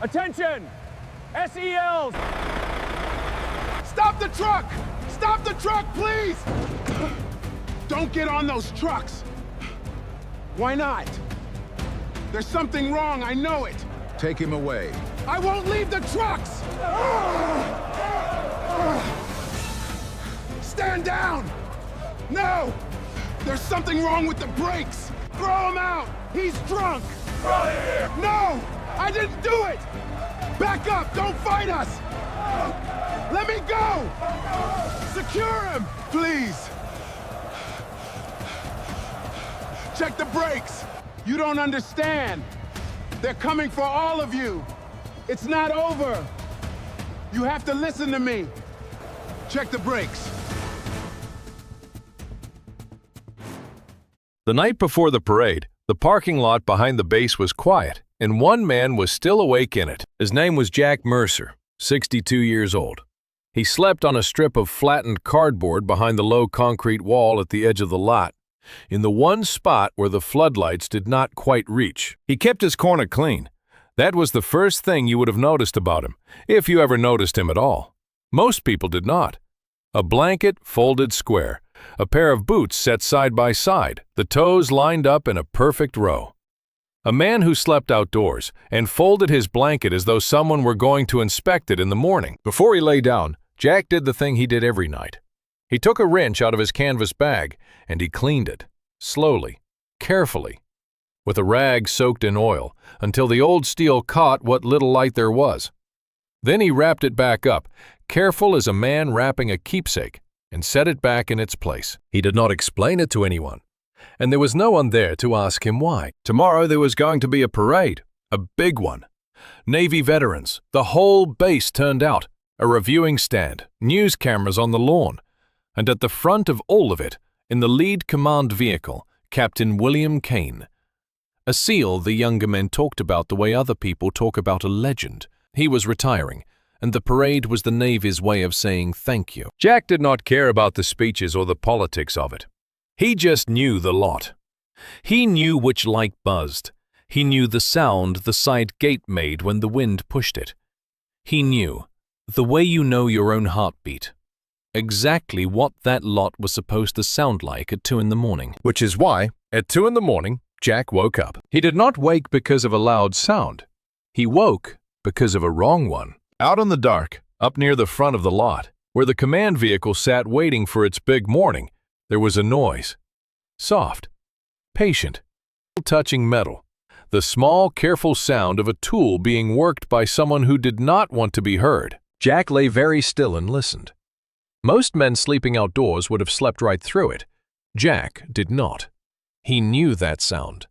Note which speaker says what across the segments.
Speaker 1: Attention! SELs!
Speaker 2: Stop the truck! Stop the truck, please! Don't get on those trucks! Why not? There's something wrong, I know it!
Speaker 3: Take him away.
Speaker 2: I won't leave the trucks! Stand down! No! There's something wrong with the brakes! Throw him out! He's drunk! No! I didn't do it! Back up! Don't fight us! Let me go! Secure him! Please! Check the brakes! You don't understand! They're coming for all of you! It's not over! You have to listen to me! Check the brakes!
Speaker 4: The night before the parade, the parking lot behind the base was quiet, and one man was still awake in it. His name was Jack Mercer, 62 years old. He slept on a strip of flattened cardboard behind the low concrete wall at the edge of the lot, in the one spot where the floodlights did not quite reach. He kept his corner clean. That was the first thing you would have noticed about him, if you ever noticed him at all. Most people did not. A blanket folded square, a pair of boots set side by side, the toes lined up in a perfect row. A man who slept outdoors and folded his blanket as though someone were going to inspect it in the morning. Before he lay down, Jack did the thing he did every night. He took a wrench out of his canvas bag and he cleaned it, slowly, carefully, with a rag soaked in oil, until the old steel caught what little light there was. Then he wrapped it back up, careful as a man wrapping a keepsake, and set it back in its place. He did not explain it to anyone, and there was no one there to ask him why. Tomorrow there was going to be a parade, a big one. Navy veterans, the whole base turned out, a reviewing stand, news cameras on the lawn, and at the front of all of it, in the lead command vehicle, Captain William Kane. A SEAL the younger men talked about the way other people talk about a legend. He was retiring, and the parade was the Navy's way of saying thank you. Jack did not care about the speeches or the politics of it. He just knew the lot. He knew which light buzzed. He knew the sound the side gate made when the wind pushed it. He knew, the way you know your own heartbeat, exactly what that lot was supposed to sound like at 2 in the morning. Which is why, at 2 in the morning, Jack woke up. He did not wake because of a loud sound. He woke because of a wrong one. Out in the dark, up near the front of the lot, where the command vehicle sat waiting for its big morning, there was a noise. Soft, patient, touching metal. The small, careful sound of a tool being worked by someone who did not want to be heard. Jack lay very still and listened. Most men sleeping outdoors would have slept right through it. Jack did not. He knew that sound.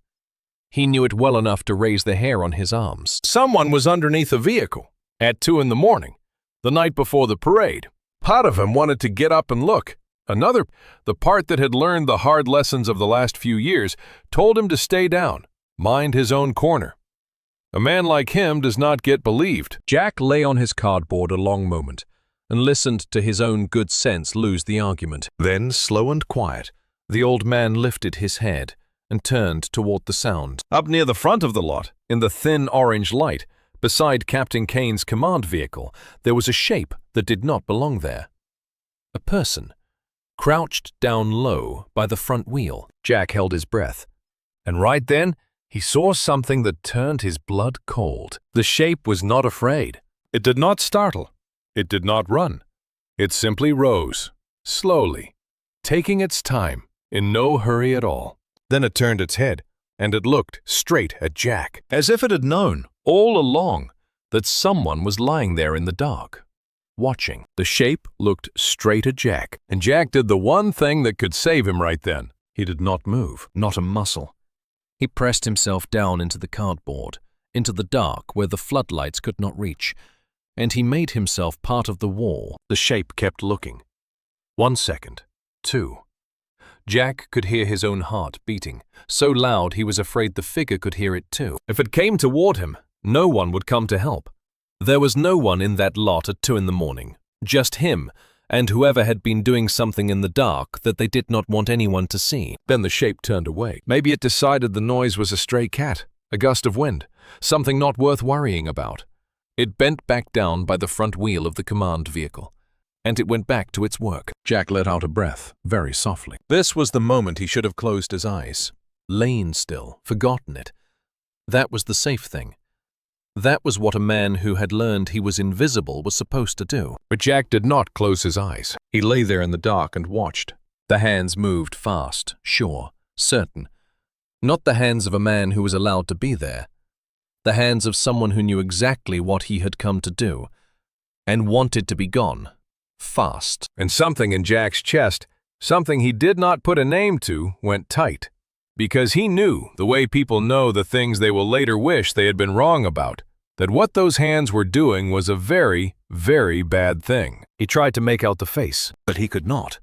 Speaker 4: He knew it well enough to raise the hair on his arms. Someone was underneath a vehicle at 2 in the morning, the night before the parade. Part of him wanted to get up and look. Another, the part that had learned the hard lessons of the last few years, told him to stay down, mind his own corner. A man like him does not get believed. Jack lay on his cardboard a long moment and listened to his own good sense lose the argument. Then, slow and quiet, the old man lifted his head and turned toward the sound. Up near the front of the lot, in the thin orange light, beside Captain Kane's command vehicle, there was a shape that did not belong there. A person, crouched down low by the front wheel. Jack held his breath, and right then, he saw something that turned his blood cold. The shape was not afraid. It did not startle. It did not run. It simply rose, slowly, taking its time, in no hurry at all. Then it turned its head, and it looked straight at Jack, as if it had known, all along, that someone was lying there in the dark, watching. The shape looked straight at Jack, and Jack did the one thing that could save him right then. He did not move, not a muscle. He pressed himself down into the cardboard, into the dark where the floodlights could not reach, and he made himself part of the wall. The shape kept looking. 1 second, 2. Jack could hear his own heart beating, so loud he was afraid the figure could hear it too. If it came toward him, no one would come to help. There was no one in that lot at 2 in the morning, just him and whoever had been doing something in the dark that they did not want anyone to see. Then the shape turned away. Maybe it decided the noise was a stray cat, a gust of wind, something not worth worrying about. It bent back down by the front wheel of the command vehicle, and it went back to its work. Jack let out a breath, very softly. This was the moment he should have closed his eyes, lain still, forgotten it. That was the safe thing. That was what a man who had learned he was invisible was supposed to do. But Jack did not close his eyes. He lay there in the dark and watched. The hands moved fast, sure, certain. Not the hands of a man who was allowed to be there. The hands of someone who knew exactly what he had come to do, and wanted to be gone, fast. And something in Jack's chest, something he did not put a name to, went tight. Because he knew, the way people know the things they will later wish they had been wrong about, that what those hands were doing was a very, very bad thing. He tried to make out the face, but he could not.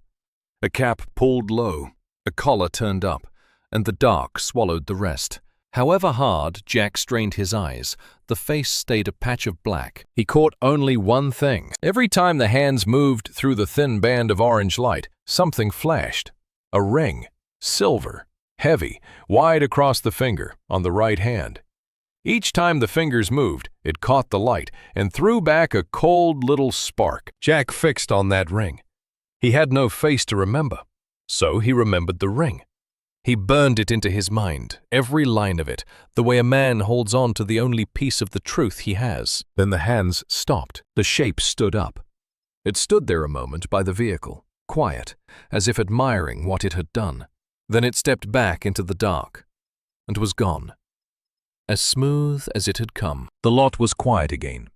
Speaker 4: A cap pulled low, a collar turned up, and the dark swallowed the rest. However hard Jack strained his eyes, the face stayed a patch of black. He caught only one thing. Every time the hands moved through the thin band of orange light, something flashed. A ring, silver, heavy, wide across the finger, on the right hand. Each time the fingers moved, it caught the light and threw back a cold little spark. Jack fixed on that ring. He had no face to remember, so he remembered the ring. He burned it into his mind, every line of it, the way a man holds on to the only piece of the truth he has. Then the hands stopped. The shape stood up. It stood there a moment by the vehicle, quiet, as if admiring what it had done. Then it stepped back into the dark, and was gone. As smooth as it had come. The lot was quiet again,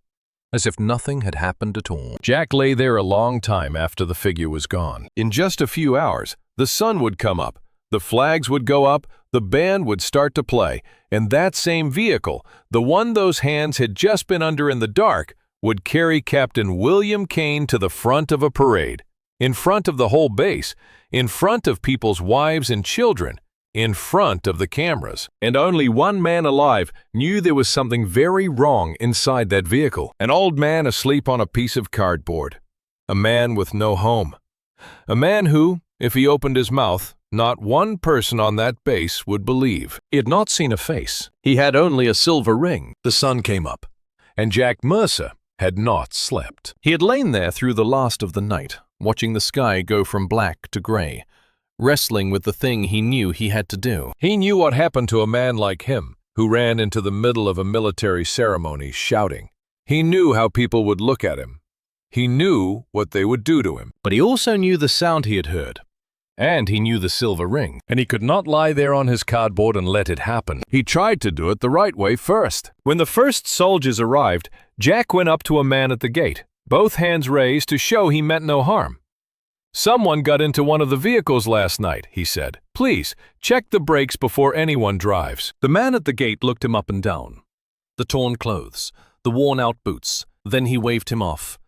Speaker 4: as if nothing had happened at all. Jack lay there a long time after the figure was gone. In just a few hours, the sun would come up, the flags would go up, the band would start to play, and that same vehicle, the one those hands had just been under in the dark, would carry Captain William Kane to the front of a parade, in front of the whole base, in front of people's wives and children, in front of the cameras. And only one man alive knew there was something very wrong inside that vehicle. An old man asleep on a piece of cardboard. A man with no home. A man who, if he opened his mouth, not one person on that base would believe. He had not seen a face. He had only a silver ring. The sun came up, and Jack Mercer had not slept. He had lain there through the last of the night, watching the sky go from black to gray, wrestling with the thing he knew he had to do. He knew what happened to a man like him, who ran into the middle of a military ceremony shouting. He knew how people would look at him. He knew what they would do to him. But he also knew the sound he had heard. And he knew the silver ring. And he could not lie there on his cardboard and let it happen. He tried to do it the right way first. When the first soldiers arrived, Jack went up to a man at the gate, both hands raised to show he meant no harm. "Someone got into one of the vehicles last night," he said. "Please, check the brakes before anyone drives." The man at the gate looked him up and down. The torn clothes, the worn-out boots. Then he waved him off.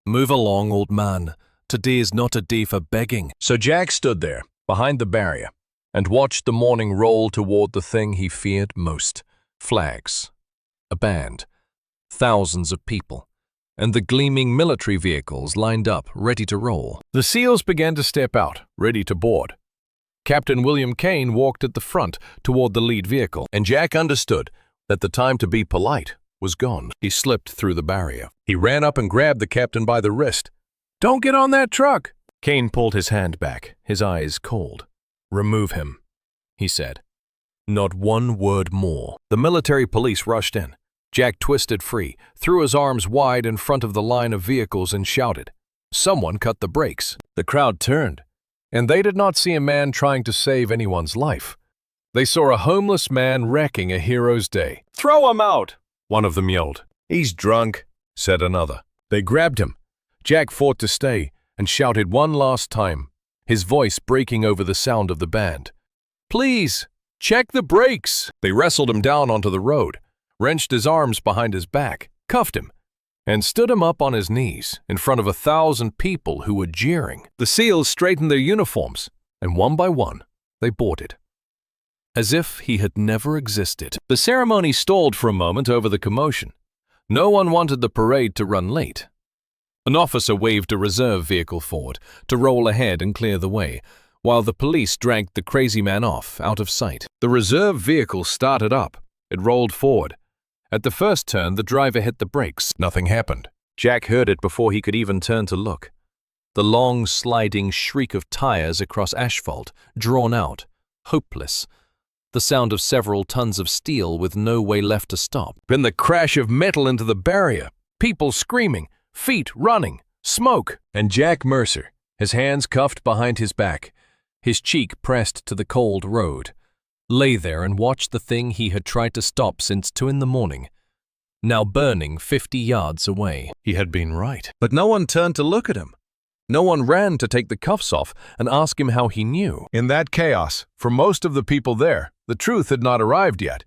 Speaker 4: "Move along, old man. Today is not a day for begging." So Jack stood there, behind the barrier, and watched the morning roll toward the thing he feared most. Flags. A band. Thousands of people. And the gleaming military vehicles lined up, ready to roll. The SEALs began to step out, ready to board. Captain William Kane walked at the front toward the lead vehicle, and Jack understood that the time to be polite was gone. He slipped through the barrier. He ran up and grabbed the captain by the wrist. "Don't get on that truck!" Kane pulled his hand back, his eyes cold. "Remove him," he said. Not one word more. The military police rushed in. Jack twisted free, threw his arms wide in front of the line of vehicles and shouted. Someone cut the brakes. The crowd turned, and they did not see a man trying to save anyone's life. They saw a homeless man wrecking a hero's day. "Throw him out!" one of them yelled. "He's drunk," said another. They grabbed him. Jack fought to stay and shouted one last time, his voice breaking over the sound of the band. "Please, check the brakes!" They wrestled him down onto the road, wrenched his arms behind his back, cuffed him, and stood him up on his knees in front of 1,000 people who were jeering. The SEALs straightened their uniforms, and one by one, they boarded. As if he had never existed. The ceremony stalled for a moment over the commotion. No one wanted the parade to run late. An officer waved a reserve vehicle forward to roll ahead and clear the way, while the police dragged the crazy man off, out of sight. The reserve vehicle started up. It rolled forward. At the first turn, the driver hit the brakes. Nothing happened. Jack heard it before he could even turn to look. The long, sliding shriek of tires across asphalt, drawn out, hopeless. The sound of several tons of steel with no way left to stop. Then the crash of metal into the barrier. People screaming, feet running, smoke. And Jack Mercer, his hands cuffed behind his back, his cheek pressed to the cold road, lay there and watched the thing he had tried to stop since 2 a.m, now burning 50 yards away. He had been right. But no one turned to look at him. No one ran to take the cuffs off and ask him how he knew.
Speaker 1: In that chaos, for most of the people there, the truth had not arrived yet.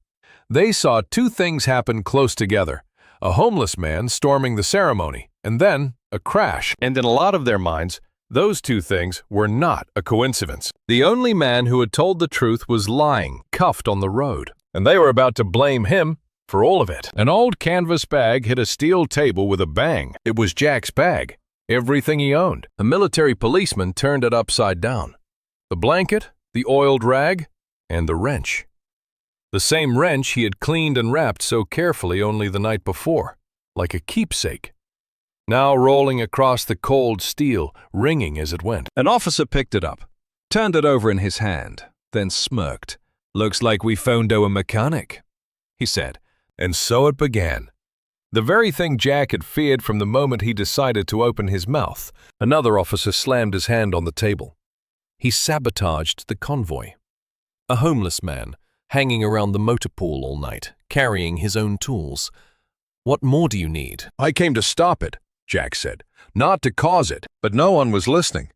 Speaker 1: They saw 2 things happen close together: a homeless man storming the ceremony, and then a crash. And in a lot of their minds, those 2 things were not a coincidence. The only man who had told the truth was lying, cuffed on the road, and they were about to blame him for all of it. An old canvas bag hit a steel table with a bang. It was Jack's bag. Everything he owned. A military policeman turned it upside down. The blanket, the oiled rag, and the wrench. The same wrench he had cleaned and wrapped so carefully only the night before, like a keepsake. Now rolling across the cold steel, ringing as it went.
Speaker 4: An officer picked it up, turned it over in his hand, then smirked. "Looks like we found a mechanic," he said.
Speaker 1: And so it began. The very thing Jack had feared from the moment he decided to open his mouth.
Speaker 4: Another officer slammed his hand on the table. He sabotaged the convoy. A homeless man, hanging around the motor pool all night, carrying his own tools. What more do you need?
Speaker 1: "I came to stop it," Jack said, "not to cause it." But no one was listening.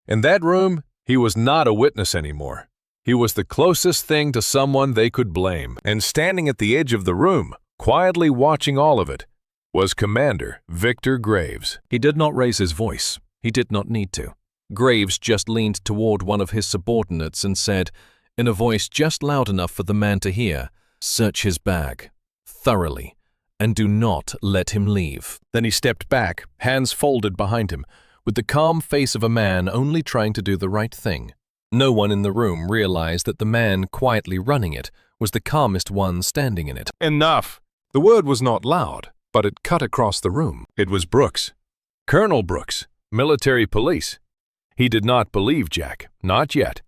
Speaker 1: In that room, he was not a witness anymore. He was the closest thing to someone they could blame. And standing at the edge of the room, quietly watching all of it, was Commander Victor Graves.
Speaker 4: He did not raise his voice. He did not need to. Graves just leaned toward one of his subordinates and said, in a voice just loud enough for the man to hear, "Search his bag, thoroughly, and do not let him leave." Then he stepped back, hands folded behind him, with the calm face of a man only trying to do the right thing. No one in the room realized that the man quietly running it was the calmest one standing in it.
Speaker 1: Enough! The word was not loud, but it cut across the room. It was Brooks. Colonel Brooks, military police. He did not believe Jack, not yet.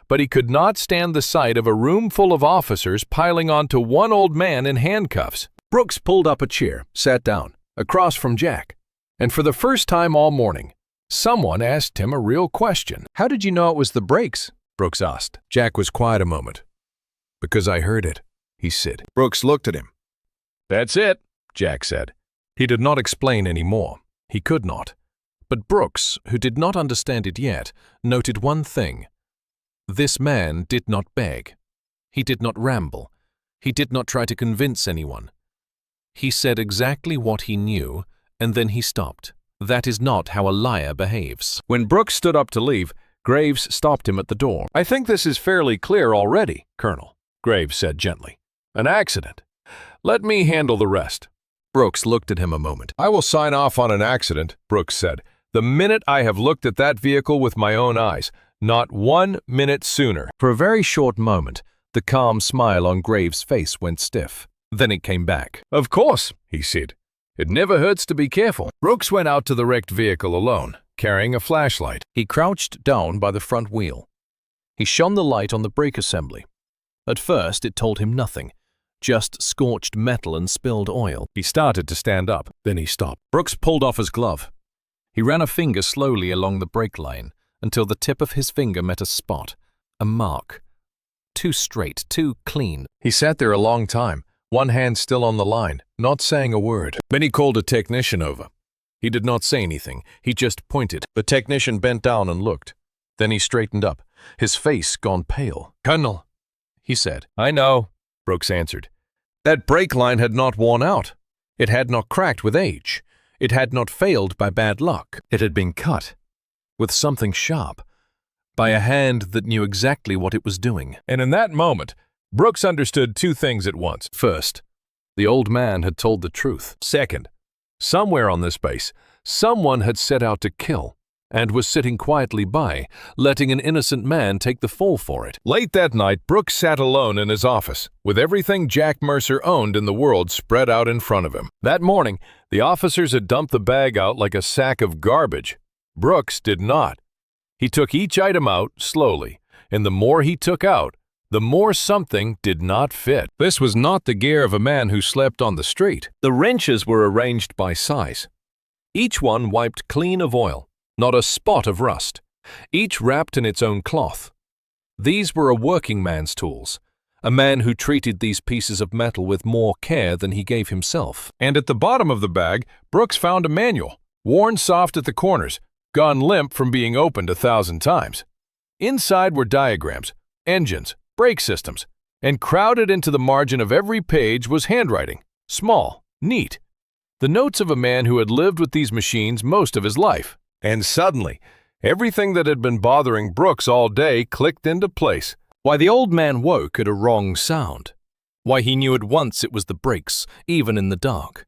Speaker 1: But he could not stand the sight of a room full of officers piling onto one old man in handcuffs. Brooks pulled up a chair, sat down, across from Jack. And for the first time all morning, someone asked him a real question. "How did you know it was the brakes?" Brooks asked. Jack was quiet a moment. "Because I heard it," he said. Brooks looked at him. "That's it," Jack said. He did not explain any more. He could not. But Brooks, who did not understand it yet, noted one thing. This man did not beg. He did not ramble. He did not try to convince anyone. He said exactly what he knew, and then he stopped. That is not how a liar behaves. When Brooks stood up to leave, Graves stopped him at the door. "I think this is fairly clear already, Colonel," Graves said gently. "An accident. Let me handle the rest." Brooks looked at him a moment. "I will sign off on an accident," Brooks said, "the minute I have looked at that vehicle with my own eyes. Not 1 minute sooner." For a very short moment, the calm smile on Graves' face went stiff. Then it came back. "Of course," he said. "It never hurts to be careful." Brooks went out to the wrecked vehicle alone, carrying a flashlight. He crouched down by the front wheel. He shone the light on the brake assembly. At first, it told him nothing, just scorched metal and spilled oil. He started to stand up, then he stopped. Brooks pulled off his glove. He ran a finger slowly along the brake line until the tip of his finger met a spot, a mark. Too straight, too clean. He sat there a long time, one hand still on the line, not saying a word. Then he called a technician over. He did not say anything, he just pointed. The technician bent down and looked. Then he straightened up, his face gone pale. "Colonel," he said. "I know," Brooks answered. "That brake line had not worn out. It had not cracked with age. It had not failed by bad luck. It had been cut with something sharp, by a hand that knew exactly what it was doing." And in that moment, Brooks understood 2 things at once. First, the old man had told the truth. Second, somewhere on this base, someone had set out to kill,
Speaker 4: and was sitting quietly by, letting an innocent man take the fall for it. Late that night, Brooks sat alone in his office, with everything Jack Mercer owned in the world spread out in front of him. That morning, the officers had dumped the bag out like a sack of garbage. Brooks did not. He took each item out slowly, and the more he took out, the more something did not fit. This was not the gear of a man who slept on the street. The wrenches were arranged by size. Each one wiped clean of oil, not a spot of rust, each wrapped in its own cloth. These were a working man's tools, a man who treated these pieces of metal with more care than he gave himself. And at the bottom of the bag, Brooks found a manual, worn soft at the corners, gone limp from being opened 1,000 times. Inside were diagrams, engines, brake systems, and crowded into the margin of every page was handwriting, small, neat, the notes of a man who had lived with these machines most of his life. And suddenly, everything that had been bothering Brooks all day clicked into place. Why the old man woke at a wrong sound. Why he knew at once it was the brakes, even in the dark.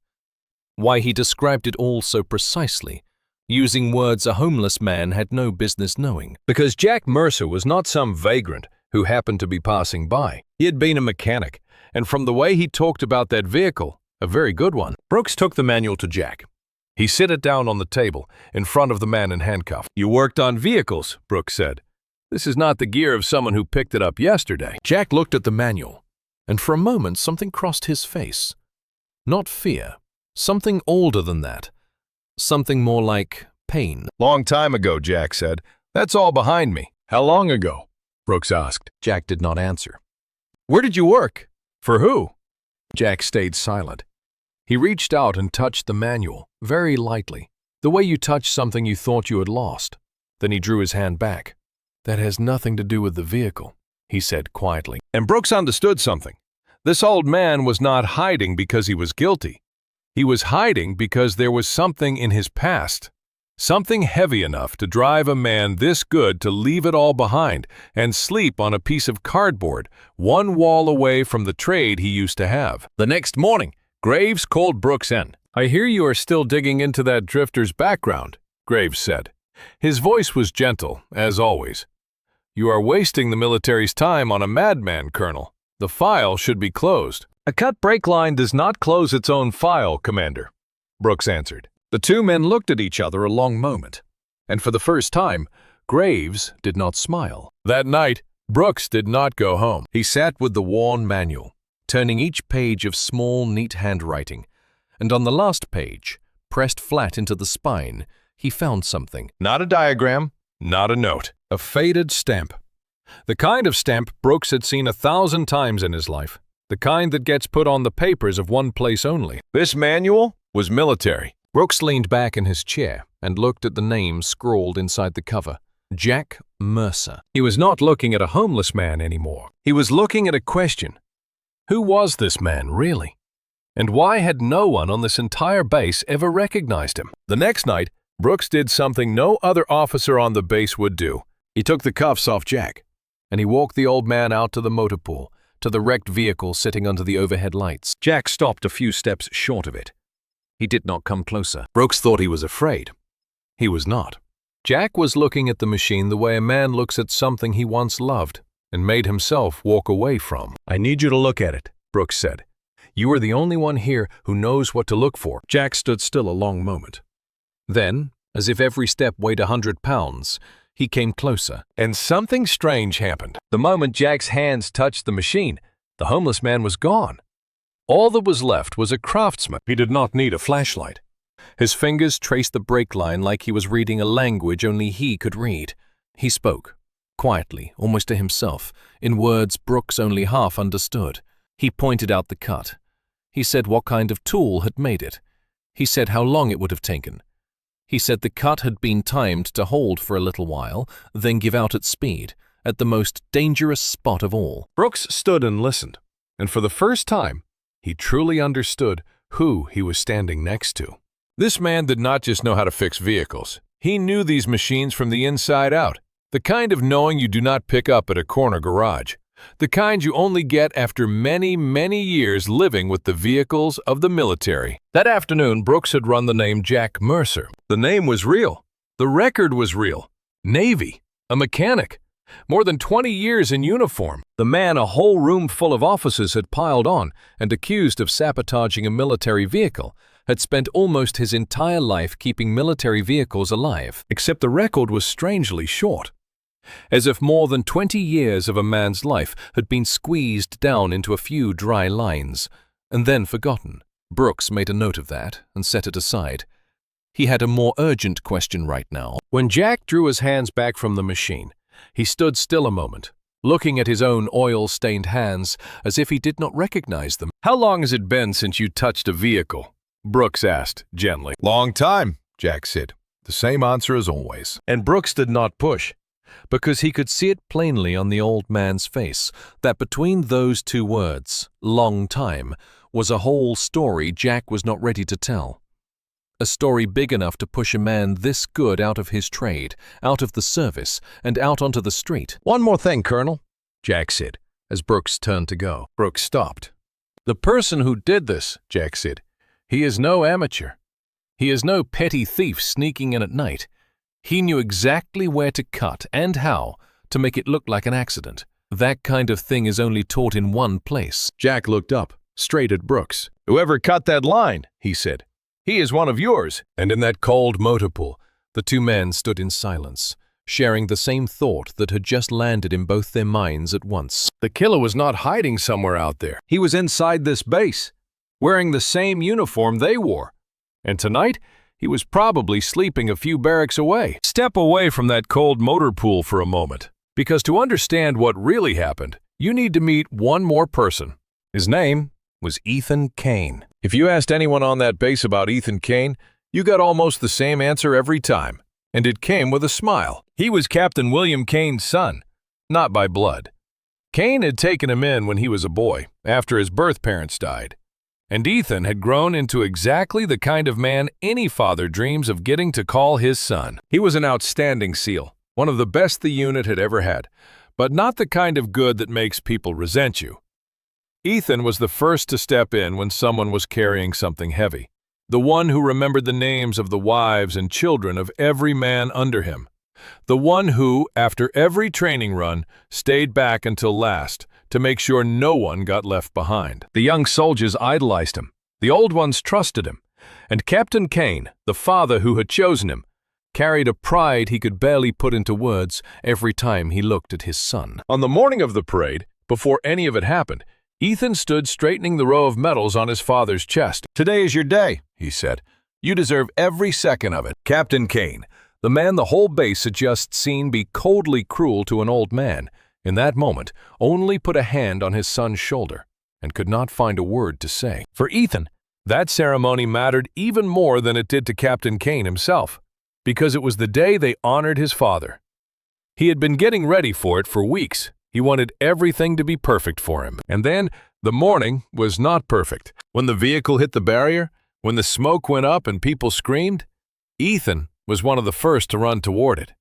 Speaker 4: Why he described it all so precisely, using words a homeless man had no business knowing. Because Jack Mercer was not some vagrant who happened to be passing by. He had been a mechanic, and from the way he talked about that vehicle, a very good one. Brooks took the manual to Jack. He set it down on the table, in front of the man in handcuffs. "You worked on vehicles," Brooks said. "This is not the gear of someone who picked it up yesterday." Jack looked at the manual, and for a moment something crossed his face. Not fear, something older than that. Something more like pain. "Long time ago," Jack said. "That's all behind me." "How long ago?" Brooks asked. Jack did not answer. "Where did you work? For who?" Jack stayed silent. He reached out and touched the manual, very lightly, the way you touch something you thought you had lost. Then he drew his hand back. "That has nothing to do with the vehicle," he said quietly. And Brooks understood something. This old man was not hiding because he was guilty. He was hiding because there was something in his past, something heavy enough to drive a man this good to leave it all behind and sleep on a piece of cardboard, one wall away from the trade he used to have. The next morning, Graves called Brooks in. "I hear you are still digging into that drifter's background," Graves said. His voice was gentle, as always. "You are wasting the military's time on a madman, Colonel. The file should be closed." "A cut brake line does not close its own file, Commander," Brooks answered. The two men looked at each other a long moment, and for the first time, Graves did not smile. That night, Brooks did not go home. He sat with the worn manual, turning each page of small, neat handwriting, and on the last page, pressed flat into the spine, he found something. Not a diagram, not a note, a faded stamp. The kind of stamp Brooks had seen 1,000 times in his life, the kind that gets put on the papers of one place only. This manual was military. Brooks leaned back in his chair and looked at the name scrawled inside the cover. Jack Mercer. He was not looking at a homeless man anymore. He was looking at a question. Who was this man, really? And why had no one on this entire base ever recognized him? The next night, Brooks did something no other officer on the base would do. He took the cuffs off Jack, and he walked the old man out to the motor pool, to the wrecked vehicle sitting under the overhead lights. Jack stopped a few steps short of it. He did not come closer. Brooks thought he was afraid. He was not. Jack was looking at the machine the way a man looks at something he once loved and made himself walk away from. "I need you to look at it," Brooks said. "You are the only one here who knows what to look for." Jack stood still a long moment. Then, as if every step weighed 100 pounds, he came closer, and something strange happened. The moment Jack's hands touched the machine, the homeless man was gone. All that was left was a craftsman. He did not need a flashlight. His fingers traced the brake line like he was reading a language only he could read. He spoke, quietly, almost to himself, in words Brooks only half understood. He pointed out the cut. He said what kind of tool had made it. He said how long it would have taken. He said the cut had been timed to hold for a little while, then give out at speed, at the most dangerous spot of all. Brooks stood and listened, and for the first time, he truly understood who he was standing next to. This man did not just know how to fix vehicles. He knew these machines from the inside out, the kind of knowing you do not pick up at a corner garage, the kind you only get after many, many years living with the vehicles of the military. That afternoon, Brooks had run the name Jack Mercer. The name was real. The record was real. Navy, a mechanic, more than 20 years in uniform. The man a whole room full of officers had piled on and accused of sabotaging a military vehicle had spent almost his entire life keeping military vehicles alive, except the record was strangely short. As if more than 20 years of a man's life had been squeezed down into a few dry lines, and then forgotten. Brooks made a note of that and set it aside. He had a more urgent question right now. When Jack drew his hands back from the machine, he stood still a moment, looking at his own oil-stained hands as if he did not recognize them. "How long has it been since you touched a vehicle?" Brooks asked gently.
Speaker 1: Long time, Jack said. The same answer as always.
Speaker 4: And Brooks did not push, because he could see it plainly on the old man's face that between those two words, long time, was a whole story Jack was not ready to tell. A story big enough to push a man this good out of his trade, out of the service, and out onto the street.
Speaker 1: "One more thing, Colonel," Jack said, as Brooks turned to go. Brooks stopped.
Speaker 4: "The person who did this," Jack said, "he is no amateur. He is no petty thief sneaking in at night. He knew exactly where to cut and how to make it look like an accident. That kind of thing is only taught in one place."
Speaker 1: Jack looked up, straight at Brooks. "Whoever cut that line," he said, "he is one of yours."
Speaker 4: And in that cold motor pool, the two men stood in silence, sharing the same thought that had just landed in both their minds at once. The killer was not hiding somewhere out there. He was inside this base, wearing the same uniform they wore. And tonight, he was probably sleeping a few barracks away. Step away from that cold motor pool for a moment, because to understand what really happened, you need to meet one more person. His name was Ethan Kane. If you asked anyone on that base about Ethan Kane, you got almost the same answer every time, and it came with a smile. He was Captain William Kane's son, not by blood. Kane had taken him in when he was a boy, after his birth parents died. And Ethan had grown into exactly the kind of man any father dreams of getting to call his son. He was an outstanding SEAL, one of the best the unit had ever had, but not the kind of good that makes people resent you. Ethan was the first to step in when someone was carrying something heavy, the one who remembered the names of the wives and children of every man under him, the one who, after every training run, stayed back until last to make sure no one got left behind. The young soldiers idolized him, the old ones trusted him, and Captain Kane, the father who had chosen him, carried a pride he could barely put into words every time he looked at his son. On the morning of the parade, before any of it happened, Ethan stood straightening the row of medals on his father's chest. "Today is your day," he said. "You deserve every second of it." Captain Kane, the man the whole base had just seen be coldly cruel to an old man, in that moment only put a hand on his son's shoulder and could not find a word to say. For Ethan, that ceremony mattered even more than it did to Captain Kane himself, because it was the day they honored his father. He had been getting ready for it for weeks. He wanted everything to be perfect for him. And then, the morning was not perfect. When the vehicle hit the barrier, when the smoke went up and people screamed, Ethan was one of the first to run toward it.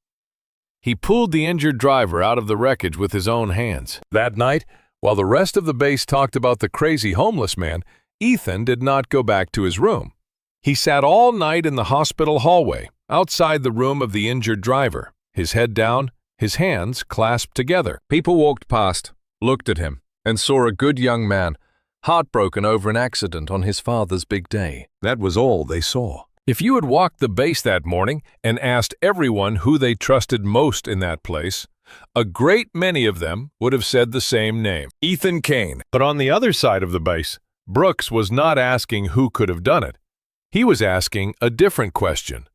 Speaker 4: He pulled the injured driver out of the wreckage with his own hands. That night, while the rest of the base talked about the crazy homeless man, Ethan did not go back to his room. He sat all night in the hospital hallway, outside the room of the injured driver, his head down, his hands clasped together. People walked past, looked at him, and saw a good young man, heartbroken over an accident on his father's big day. That was all they saw. If you had walked the base that morning and asked everyone who they trusted most in that place, a great many of them would have said the same name, Ethan Kane. But on the other side of the base, Brooks was not asking who could have done it. He was asking a different question.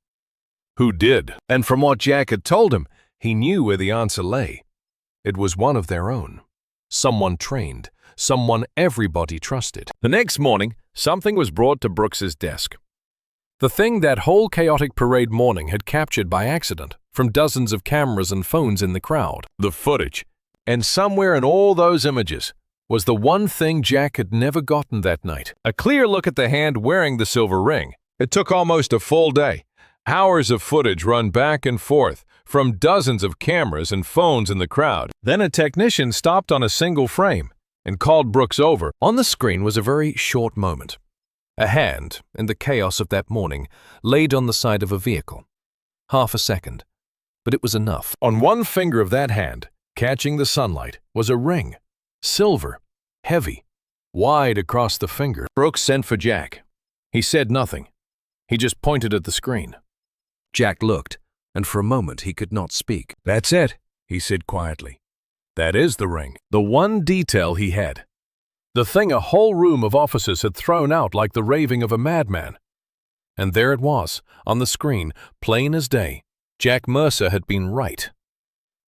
Speaker 4: Who did? And from what Jack had told him, he knew where the answer lay. It was one of their own. Someone trained, someone everybody trusted. The next morning, something was brought to Brooks's desk. The thing that whole chaotic parade morning had captured by accident from dozens of cameras and phones in the crowd. The footage. And somewhere in all those images was the one thing Jack had never gotten that night. A clear look at the hand wearing the silver ring. It took almost a full day. Hours of footage run back and forth from dozens of cameras and phones in the crowd. Then a technician stopped on a single frame and called Brooks over. On the screen was a very short moment. A hand, in the chaos of that morning, laid on the side of a vehicle. Half a second. But it was enough. On one finger of that hand, catching the sunlight, was a ring. Silver. Heavy. Wide across the finger. Brooks sent for Jack. He said nothing. He just pointed at the screen. Jack looked, and for a moment he could not speak. "That's it," he said quietly. "That is the ring. The one detail he had. The thing a whole room of officers had thrown out like the raving of a madman. And there it was, on the screen, plain as day. Jack Mercer had been right.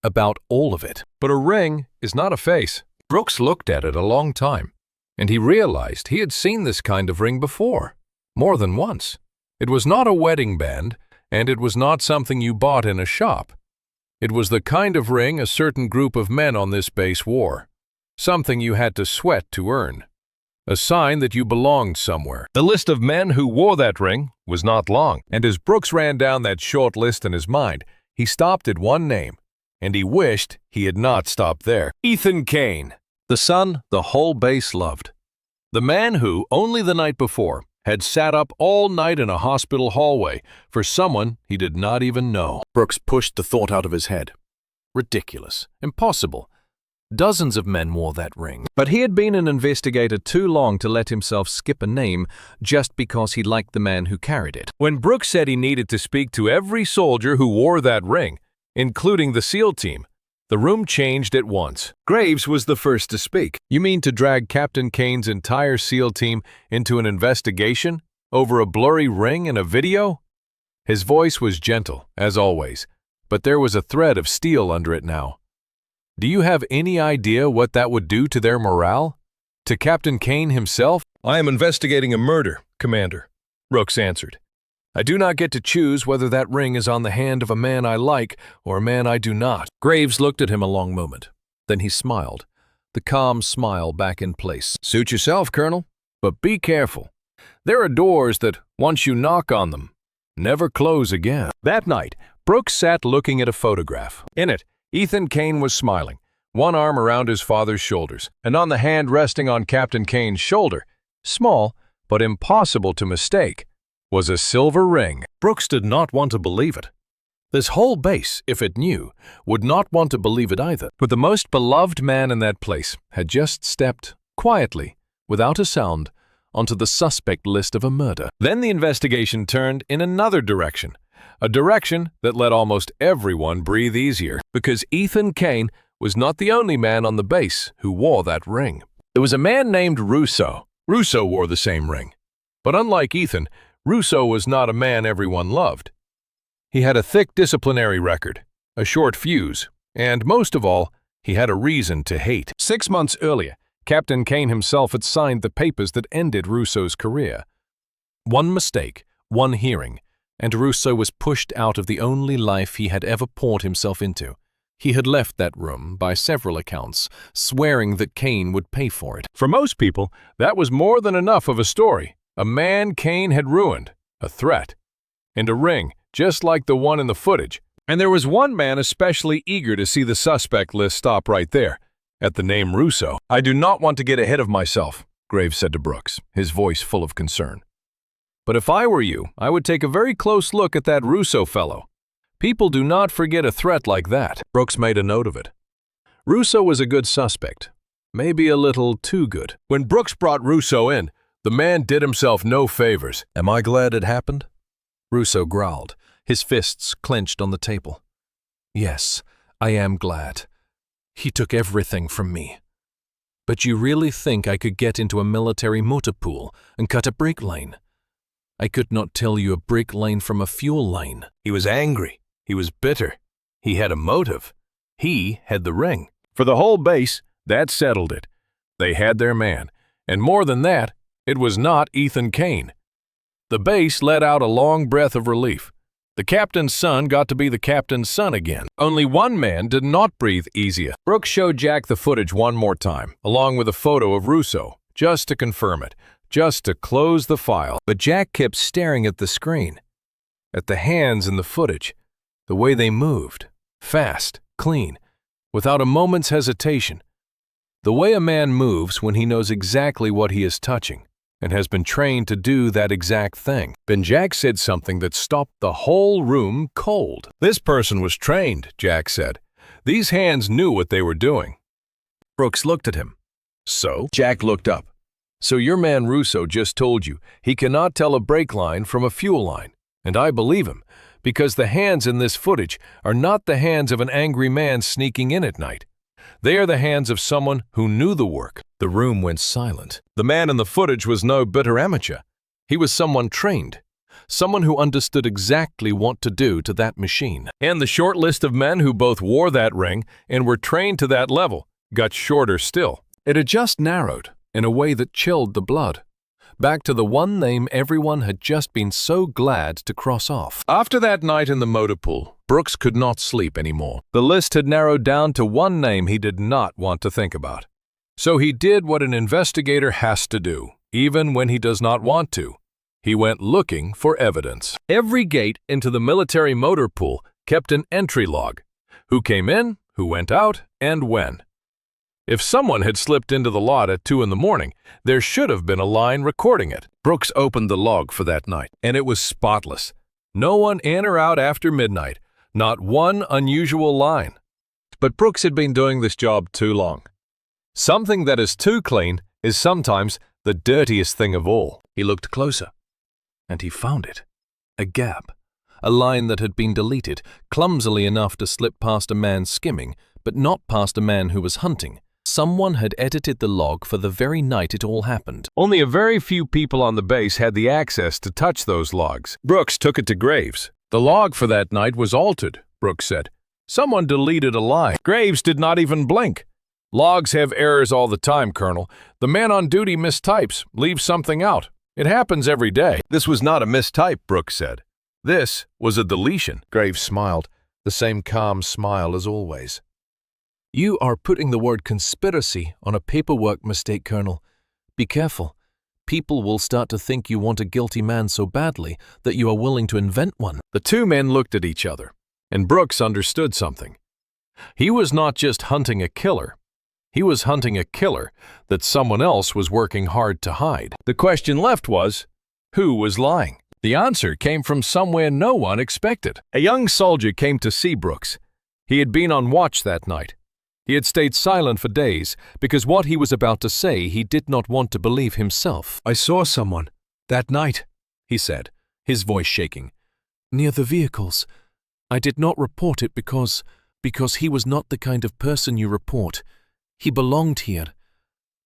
Speaker 4: About all of it. But a ring is not a face. Brooks looked at it a long time, and he realized he had seen this kind of ring before. More than once. It was not a wedding band, and it was not something you bought in a shop. It was the kind of ring a certain group of men on this base wore. Something you had to sweat to earn. A sign that you belonged somewhere. The list of men who wore that ring was not long, and as Brooks ran down that short list in his mind, he stopped at one name, and he wished he had not stopped there. Ethan Kane, the son the whole base loved. The man who, only the night before, had sat up all night in a hospital hallway for someone he did not even know. Brooks pushed the thought out of his head. Ridiculous. Impossible. Dozens of men wore that ring. But he had been an investigator too long to let himself skip a name just because he liked the man who carried it. When Brooks said he needed to speak to every soldier who wore that ring, including the SEAL team, the room changed at once. Graves was the first to speak. "You mean to drag Captain Kane's entire SEAL team into an investigation over a blurry ring in a video?" His voice was gentle, as always, but there was a thread of steel under it now. "Do you have any idea what that would do to their morale? To Captain Kane himself?" "I am investigating a murder, Commander," Brooks answered. "I do not get to choose whether that ring is on the hand of a man I like or a man I do not." Graves looked at him a long moment. Then he smiled, the calm smile back in place. "Suit yourself, Colonel, but be careful. There are doors that, once you knock on them, never close again." That night, Brooks sat looking at a photograph. In it, Ethan Kane was smiling, one arm around his father's shoulders, and on the hand resting on Captain Kane's shoulder, small but impossible to mistake, was a silver ring. Brooks did not want to believe it. This whole base, if it knew, would not want to believe it either. But the most beloved man in that place had just stepped, quietly, without a sound, onto the suspect list of a murder. Then the investigation turned in another direction, a direction that let almost everyone breathe easier, because Ethan Kane was not the only man on the base who wore that ring. There was a man named Russo. Russo wore the same ring. But unlike Ethan, Russo was not a man everyone loved. He had a thick disciplinary record, a short fuse, and most of all, he had a reason to hate. 6 months earlier, Captain Kane himself had signed the papers that ended Russo's career. One mistake, one hearing, and Russo was pushed out of the only life he had ever poured himself into. He had left that room, by several accounts, swearing that Kane would pay for it. For most people, that was more than enough of a story. A man Kane had ruined, a threat, and a ring, just like the one in the footage. And there was one man especially eager to see the suspect list stop right there, at the name Russo. "I do not want to get ahead of myself," Graves said to Brooks, his voice full of concern. "But if I were you, I would take a very close look at that Russo fellow. People do not forget a threat like that." Brooks made a note of it. Russo was a good suspect, maybe a little too good. When Brooks brought Russo in, the man did himself no favors. "Am I glad it happened?" Russo growled, his fists clenched on the table. "Yes, I am glad. He took everything from me. But you really think I could get into a military motor pool and cut a brake lane? I could not tell you a brake lane from a fuel line." He was angry. He was bitter. He had a motive. He had the ring. For the whole base, that settled it. They had their man. And more than that, it was not Ethan Kane. The base let out a long breath of relief. The captain's son got to be the captain's son again. Only one man did not breathe easier. Brooks showed Jack the footage one more time, along with a photo of Russo, just to confirm it, just to close the file. But Jack kept staring at the screen, at the hands in the footage, the way they moved, fast, clean, without a moment's hesitation. The way a man moves when he knows exactly what he is touching, and has been trained to do that exact thing. Then Jack said something that stopped the whole room cold. This person was trained, Jack said. These hands knew what they were doing. Brooks looked at him. So? Jack looked up. So your man Russo just told you he cannot tell a brake line from a fuel line. And I believe him, because the hands in this footage are not the hands of an angry man sneaking in at night. They are the hands of someone who knew the work. The room went silent. The man in the footage was no bitter amateur. He was someone trained, someone who understood exactly what to do to that machine. And the short list of men who both wore that ring and were trained to that level got shorter still. It had just narrowed in a way that chilled the blood, back to the one name everyone had just been so glad to cross off. After that night in the motor pool, Brooks could not sleep anymore. The list had narrowed down to one name he did not want to think about. So he did what an investigator has to do, even when he does not want to. He went looking for evidence. Every gate into the military motor pool kept an entry log. Who came in, who went out, and when. If someone had slipped into the lot at 2 in the morning, there should have been a line recording it. Brooks opened the log for that night, and it was spotless. No one in or out after midnight, not one unusual line. But Brooks had been doing this job too long. Something that is too clean is sometimes the dirtiest thing of all. He looked closer, and he found it. A gap, a line that had been deleted, clumsily enough to slip past a man skimming, but not past a man who was hunting. Someone had edited the log for the very night it all happened. Only a very few people on the base had the access to touch those logs. Brooks took it to Graves. The log for that night was altered, Brooks said. Someone deleted a line. Graves did not even blink. Logs have errors all the time, Colonel. The man on duty mistypes, leaves something out. It happens every day. This was not a mistype, Brooks said. This was a deletion. Graves smiled, the same calm smile as always. You are putting the word conspiracy on a paperwork mistake, Colonel. Be careful. People will start to think you want a guilty man so badly that you are willing to invent one. The two men looked at each other, and Brooks understood something. He was not just hunting a killer. He was hunting a killer that someone else was working hard to hide. The question left was, who was lying? The answer came from somewhere no one expected. A young soldier came to see Brooks. He had been on watch that night. He had stayed silent for days because what he was about to say he did not want to believe himself. I saw someone that night, he said, his voice shaking. Near the vehicles. I did not report it because he was not the kind of person you report. He belonged here.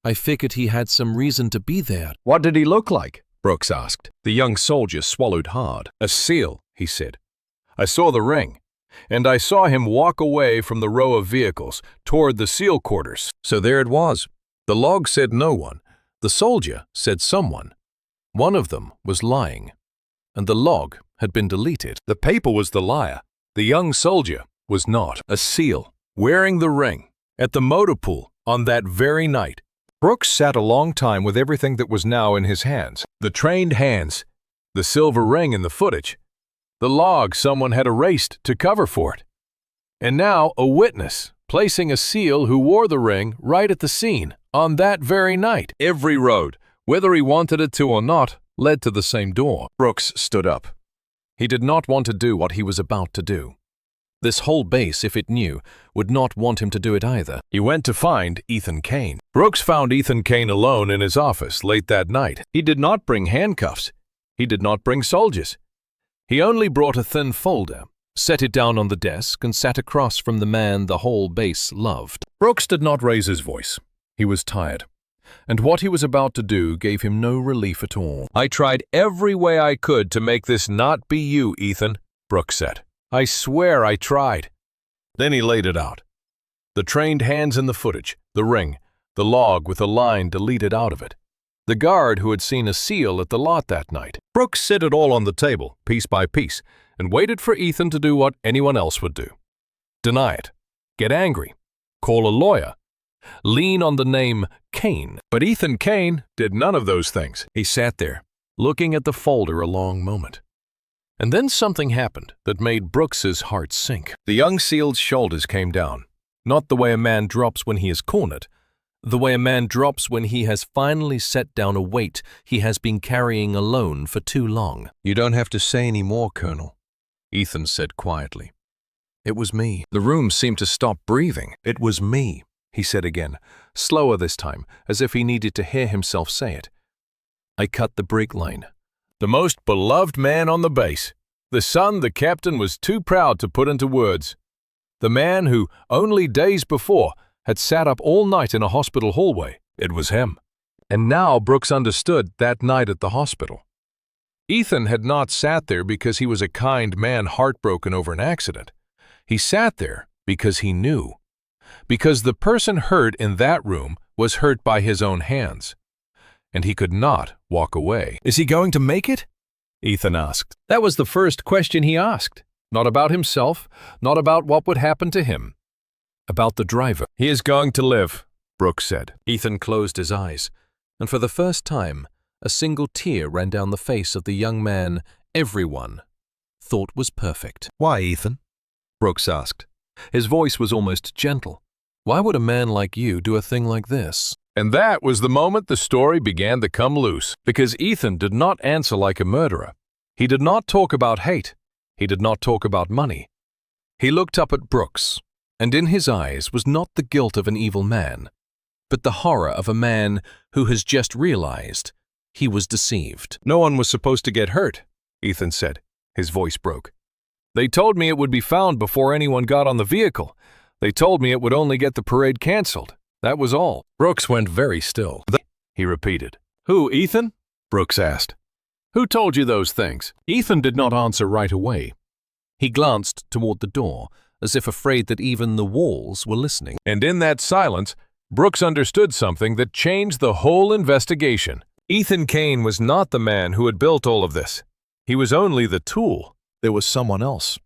Speaker 4: I figured he had some reason to be there. What did he look like? Brooks asked. The young soldier swallowed hard. A SEAL, he said. I saw the ring. And I saw him walk away from the row of vehicles toward the SEAL quarters. So there it was. The log said no one. The soldier said someone. One of them was lying. And the log had been deleted. The paper was the liar. The young soldier was not. A SEAL, wearing the ring, at the motor pool on that very night. Brooks sat a long time with everything that was now in his hands. The trained hands, the silver ring in the footage, the log someone had erased to cover for it. And now a witness, placing a SEAL who wore the ring right at the scene on that very night. Every road, whether he wanted it to or not, led to the same door. Brooks stood up. He did not want to do what he was about to do. This whole base, if it knew, would not want him to do it either. He went to find Ethan Kane. Brooks found Ethan Kane alone in his office late that night. He did not bring handcuffs. He did not bring soldiers. He only brought a thin folder, set it down on the desk, and sat across from the man the whole base loved. Brooks did not raise his voice. He was tired, and what he was about to do gave him no relief at all. I tried every way I could to make this not be you, Ethan, Brooks said. I swear I tried. Then he laid it out. The trained hands in the footage, the ring, the log with a line deleted out of it, the guard who had seen a SEAL at the lot that night. Brooks set it all on the table, piece by piece, and waited for Ethan to do what anyone else would do. Deny it. Get angry. Call a lawyer. Lean on the name Kane. But Ethan Kane did none of those things. He sat there, looking at the folder a long moment. And then something happened that made Brooks's heart sink. The young SEAL's shoulders came down, not the way a man drops when he is cornered, The way a man drops when he has finally set down a weight he has been carrying alone for too long.
Speaker 1: "You don't have to say any more, Colonel," Ethan said quietly. "It was me." The room seemed to stop breathing. "It was me," he said again, slower this time, as if he needed to hear himself say it. "I cut the brake line." The most beloved man on the base. The son the captain was too proud to put into words. The man who, only days before, had sat up all night in a hospital hallway. It was him. And now Brooks understood that night at the hospital. Ethan had not sat there because he was a kind man heartbroken over an accident. He sat there because he knew. Because the person hurt in that room was hurt by his own hands. And he could not walk away. "Is he going to make it?" Ethan asked. That was the first question he asked. Not about himself, not about what would happen to him. About the driver. "He is going to live," Brooks said. Ethan closed his eyes, and for the first time, a single tear ran down the face of the young man everyone thought was perfect. "Why, Ethan?" Brooks asked. His voice was almost gentle. "Why would a man like you do a thing like this?" And that was the moment the story began to come loose, because Ethan did not answer like a murderer. He did not talk about hate. He did not talk about money. He looked up at Brooks, and in his eyes was not the guilt of an evil man, but the horror of a man who has just realized he was deceived. "No one was supposed to get hurt," Ethan said. His voice broke. "They told me it would be found before anyone got on the vehicle. They told me it would only get the parade canceled. That was all." Brooks went very still. He repeated. "Who, Ethan?" Brooks asked. "Who told you those things?" Ethan did not answer right away. He glanced toward the door, as if afraid that even the walls were listening. And in that silence, Brooks understood something that changed the whole investigation. Ethan Kane was not the man who had built all of this. He was only the tool. There was someone else.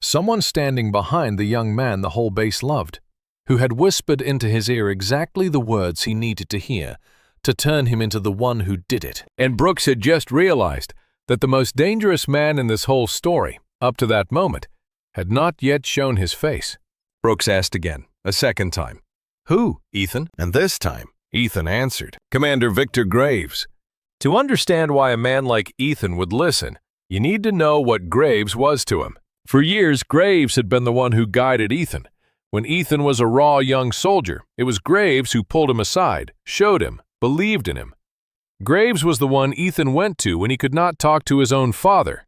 Speaker 1: Someone standing behind the young man the whole base loved, who had whispered into his ear exactly the words he needed to hear to turn him into the one who did it. And Brooks had just realized that the most dangerous man in this whole story, up to that moment, had not yet shown his face. Brooks asked again, a second time. "Who, Ethan?" And this time, Ethan answered, "Commander Victor Graves." To understand why a man like Ethan would listen, you need to know what Graves was to him. For years, Graves had been the one who guided Ethan. When Ethan was a raw young soldier, it was Graves who pulled him aside, showed him, believed in him. Graves was the one Ethan went to when he could not talk to his own father.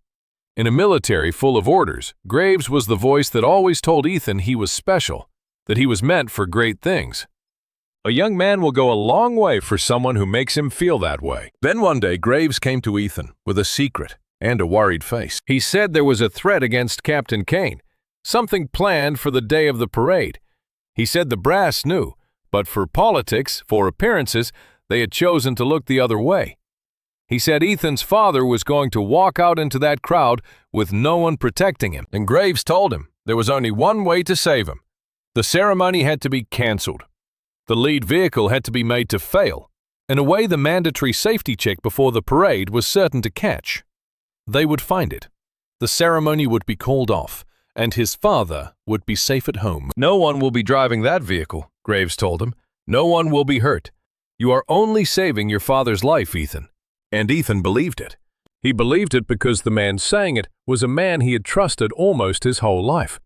Speaker 1: In a military full of orders, Graves was the voice that always told Ethan he was special, that he was meant for great things. A young man will go a long way for someone who makes him feel that way. Then one day, Graves came to Ethan with a secret and a worried face. He said there was a threat against Captain Kane, something planned for the day of the parade. He said the brass knew, but for politics, for appearances, they had chosen to look the other way. He said Ethan's father was going to walk out into that crowd with no one protecting him, and Graves told him there was only one way to save him. The ceremony had to be canceled. The lead vehicle had to be made to fail. In a way, the mandatory safety check before the parade was certain to catch. They would find it. The ceremony would be called off, and his father would be safe at home. "No one will be driving that vehicle," Graves told him. "No one will be hurt. You are only saving your father's life, Ethan." And Ethan believed it. He believed it because the man saying it was a man he had trusted almost his whole life.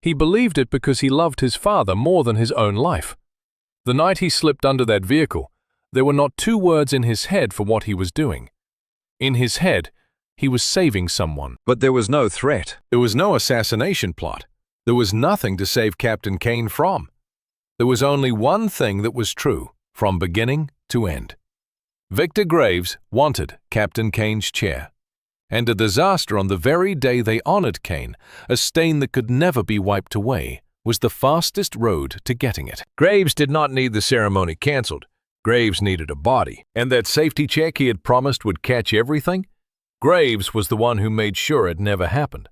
Speaker 1: He believed it because he loved his father more than his own life. The night he slipped under that vehicle, there were not two words in his head for what he was doing. In his head, he was saving someone. But there was no threat. There was no assassination plot. There was nothing to save Captain Kane from. There was only one thing that was true, from beginning to end. Victor Graves wanted Captain Kane's chair. And a disaster on the very day they honored Kane, a stain that could never be wiped away, was the fastest road to getting it. Graves did not need the ceremony canceled. Graves needed a body. And that safety check he had promised would catch everything? Graves was the one who made sure it never happened.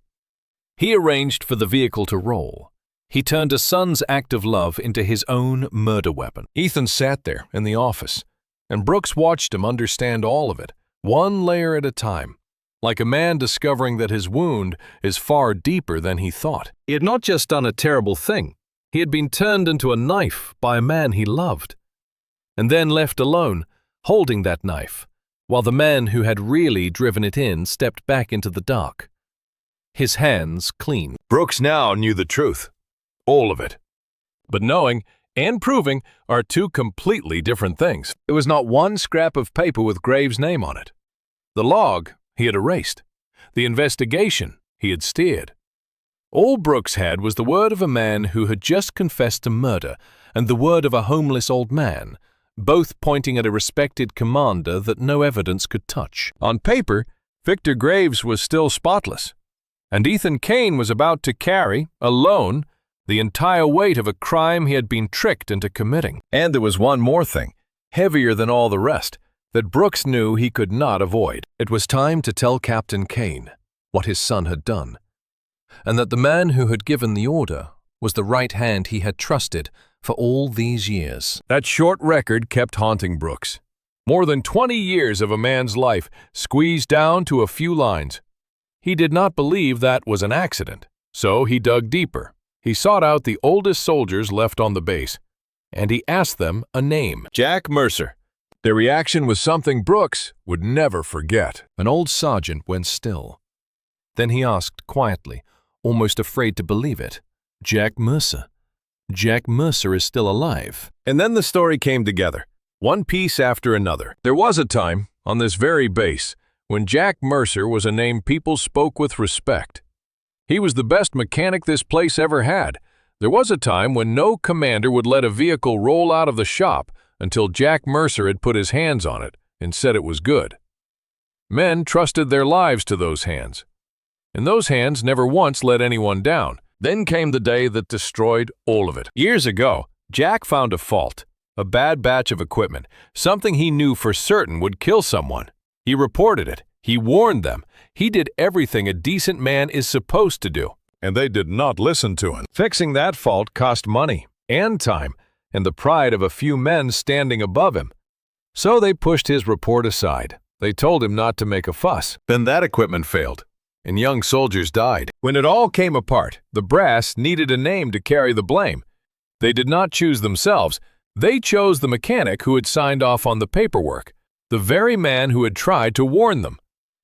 Speaker 1: He arranged for the vehicle to roll. He turned a son's act of love into his own murder weapon. Ethan sat there in the office, and Brooks watched him understand all of it, one layer at a time, like a man discovering that his wound is far deeper than he thought. He had not just done a terrible thing. He had been turned into a knife by a man he loved.
Speaker 4: and then left alone, holding that knife, while the man who had really driven it in stepped back into the dark, his hands clean.
Speaker 1: Brooks now knew the truth. All of it.
Speaker 4: But knowing and proving are two completely different things. There was not one scrap of paper with Graves' name on it. The log he had erased. The investigation he had steered. All Brooks had was the word of a man who had just confessed to murder and the word of a homeless old man, both pointing at a respected commander that no evidence could touch. On paper, Victor Graves was still spotless, and Ethan Kane was about to carry, alone, the entire weight of a crime he had been tricked into committing. And there was one more thing, heavier than all the rest, that Brooks knew he could not avoid. It was time to tell Captain Kane what his son had done, and that the man who had given the order was the right hand he had trusted for all these years. That short record kept haunting Brooks. More than 20 years of a man's life squeezed down to a few lines. He did not believe that was an accident, so he dug deeper. He sought out the oldest soldiers left on the base, and he asked them a name. Jack Mercer. Their reaction was something Brooks would never forget. An old sergeant went still. Then he asked quietly, almost afraid to believe it, Jack Mercer. Jack Mercer is still alive. And then the story came together, one piece after another. There was a time, on this very base, when Jack Mercer was a name people spoke with respect. He was the best mechanic this place ever had. There was a time when no commander would let a vehicle roll out of the shop until Jack Mercer had put his hands on it and said it was good. Men trusted their lives to those hands, and those hands never once let anyone down. Then came the day that destroyed all of it. Years ago, Jack found a fault, a bad batch of equipment, something he knew for certain would kill someone. He reported it. He warned them. He did everything a decent man is supposed to do.
Speaker 1: And they did not listen to him.
Speaker 4: Fixing that fault cost money and time and the pride of a few men standing above him. So they pushed his report aside. They told him not to make a fuss. Then that equipment failed, and young soldiers died. When it all came apart, the brass needed a name to carry the blame. They did not choose themselves. They chose the mechanic who had signed off on the paperwork, the very man who had tried to warn them.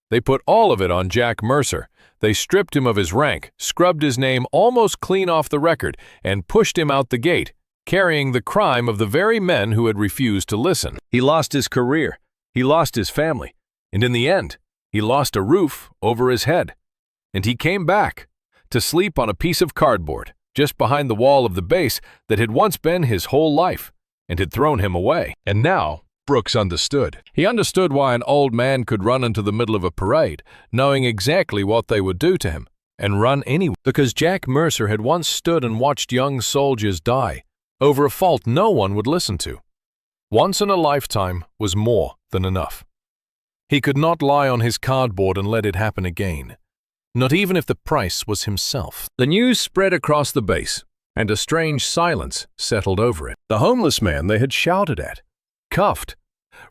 Speaker 4: They put all of it on Jack Mercer. They stripped him of his rank, scrubbed his name almost clean off the record, and pushed him out the gate, carrying the crime of the very men who had refused to listen. He lost his career. He lost his family. And in the end, he lost a roof over his head. And he came back to sleep on a piece of cardboard just behind the wall of the base that had once been his whole life and had thrown him away. And now Brooks understood. He understood why an old man could run into the middle of a parade, knowing exactly what they would do to him, and run anyway. Because Jack Mercer had once stood and watched young soldiers die over a fault no one would listen to. Once in a lifetime was more than enough. He could not lie on his cardboard and let it happen again, not even if the price was himself. The news spread across the base, and a strange silence settled over it. The homeless man they had shouted at, cuffed,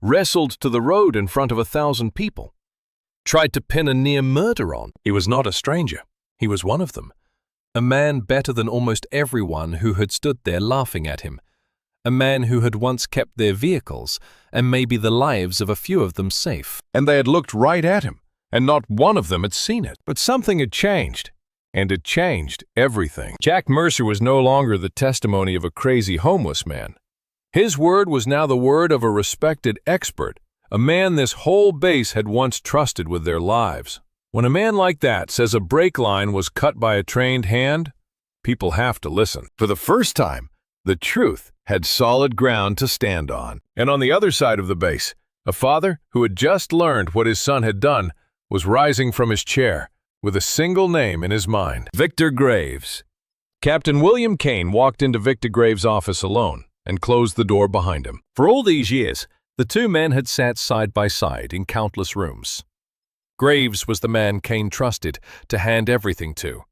Speaker 4: wrestled to the road in front of 1,000 people, tried to pin a near murder on. He was not a stranger. He was one of them. A man better than almost everyone who had stood there laughing at him. A man who had once kept their vehicles and maybe the lives of a few of them safe. And they had looked right at him, and not one of them had seen it. But something had changed, and it changed everything. Jack Mercer was no longer the testimony of a crazy homeless man. His word was now the word of a respected expert, a man this whole base had once trusted with their lives. When a man like that says a brake line was cut by a trained hand, people have to listen. For the first time, the truth had solid ground to stand on. And on the other side of the base, a father who had just learned what his son had done was rising from his chair with a single name in his mind: Victor Graves. Captain William Kane walked into Victor Graves' office alone and closed the door behind him. For all these years, the two men had sat side by side in countless rooms. Graves was the man Kane trusted to hand everything to,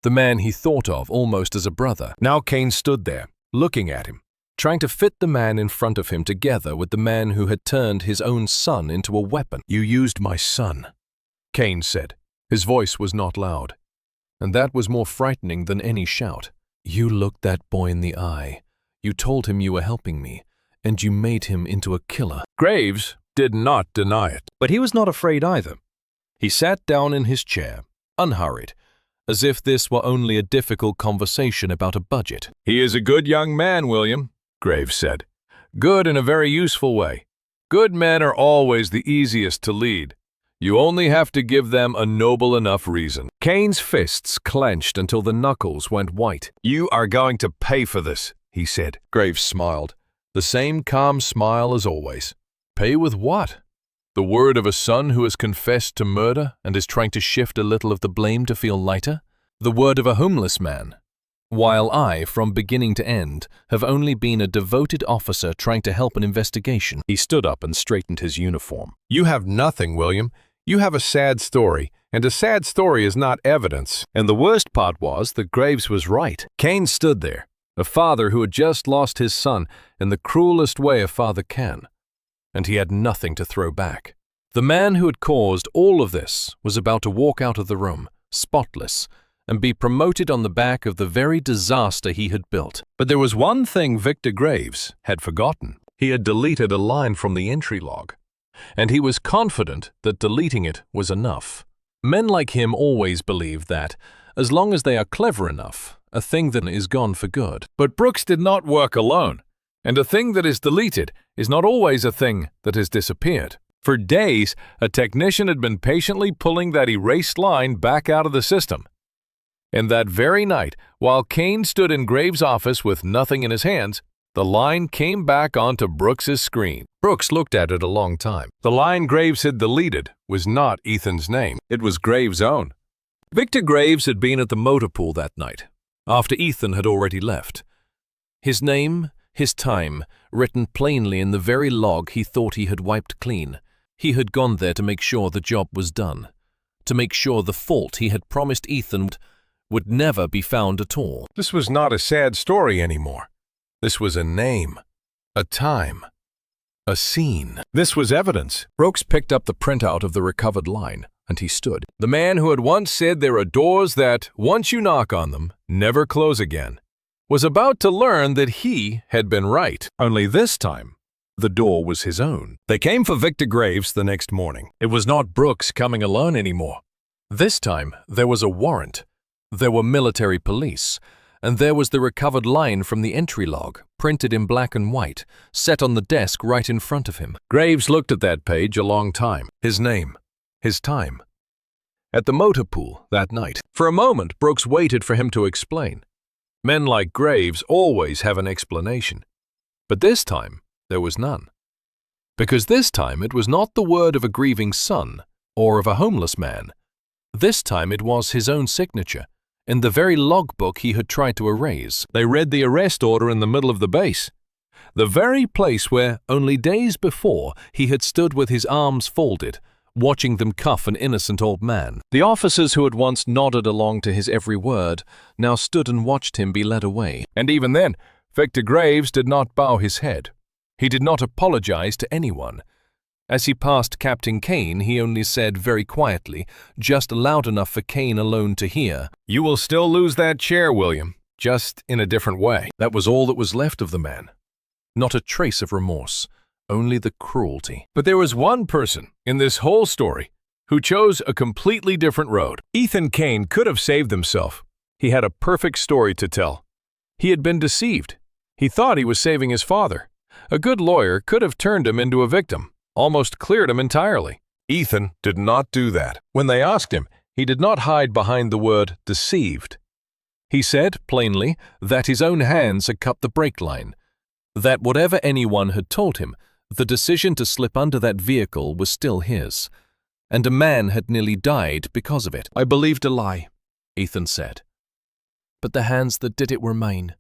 Speaker 4: the man he thought of almost as a brother. Now Kane stood there, looking at him, trying to fit the man in front of him together with the man who had turned his own son into a weapon. "You used my son," Kane said. His voice was not loud, and that was more frightening than any shout. "You looked that boy in the eye. You told him you were helping me, and you made him into a killer."
Speaker 1: Graves did not deny it.
Speaker 4: But he was not afraid either. He sat down in his chair, unhurried, as if this were only a difficult conversation about a budget.
Speaker 1: "He is a good young man, William," Graves said. "Good in a very useful way. Good men are always the easiest to lead. You only have to give them a noble enough reason." Kane's fists clenched until the knuckles went white. "You are going to pay for this," he said. Graves smiled, the same calm smile as always. "Pay with what? The word of a son who has confessed to murder and is trying to shift a little of the blame to feel lighter? The word of a homeless man? While I, from beginning to end, have only been a devoted officer trying to help an investigation." He stood up and straightened his uniform. "You have nothing, William. You have a sad story, and a sad story is not evidence." And the worst part was that Graves was right. Kane stood there, a father who had just lost his son in the cruelest way a father can, and he had nothing to throw back. The man who had caused all of this was about to walk out of the room, spotless, and be promoted on the back of the very disaster he had built. But there was one thing Victor Graves had forgotten. He had deleted a line from the entry log, and he was confident that deleting it was enough. Men like him always believe that, as long as they are clever enough, a thing then is gone for good. But Brooks did not work alone, and a thing that is deleted is not always a thing that has disappeared. For days, a technician had been patiently pulling that erased line back out of the system. And that very night, while Kane stood in Graves' office with nothing in his hands, the line came back onto Brooks's screen. Brooks looked at it a long time. The line Graves had deleted was not Ethan's name. It was Graves' own. Victor Graves had been at the motor pool that night, after Ethan had already left. His name, his time, written plainly in the very log he thought he had wiped clean. He had gone there to make sure the job was done, to make sure the fault he had promised Ethan would never be found at all. This was not a sad story anymore. This was a name, a time, a scene. This was evidence. Brooks picked up the printout of the recovered line, and he stood. The man who had once said there are doors that, once you knock on them, never close again, was about to learn that he had been right. Only this time, the door was his own. They came for Victor Graves the next morning. It was not Brooks coming alone anymore. This time, there was a warrant. There were military police, and there was the recovered line from the entry log, printed in black and white, set on the desk right in front of him. Graves looked at that page a long time. His name, his time. At the motor pool that night. For a moment, Brooks waited for him to explain. Men like Graves always have an explanation. But this time, there was none. Because this time it was not the word of a grieving son or of a homeless man. This time it was his own signature, in the very logbook he had tried to erase. They read the arrest order in the middle of the base, the very place where, only days before, he had stood with his arms folded, watching them cuff an innocent old man. The officers who had once nodded along to his every word now stood and watched him be led away. And even then, Victor Graves did not bow his head. He did not apologize to anyone. As he passed Captain Kane, he only said very quietly, just loud enough for Kane alone to hear, "You will still lose that chair, William, just in a different way." That was all that was left of the man. Not a trace of remorse, only the cruelty. But there was one person in this whole story who chose a completely different road. Ethan Kane could have saved himself. He had a perfect story to tell. He had been deceived. He thought he was saving his father. A good lawyer could have turned him into a victim, almost cleared him entirely. Ethan did not do that. When they asked him, he did not hide behind the word deceived. He said, plainly, that his own hands had cut the brake line, that whatever anyone had told him, the decision to slip under that vehicle was still his, and a man had nearly died because of it. "I believed a lie," Ethan said. "But the hands that did it were mine.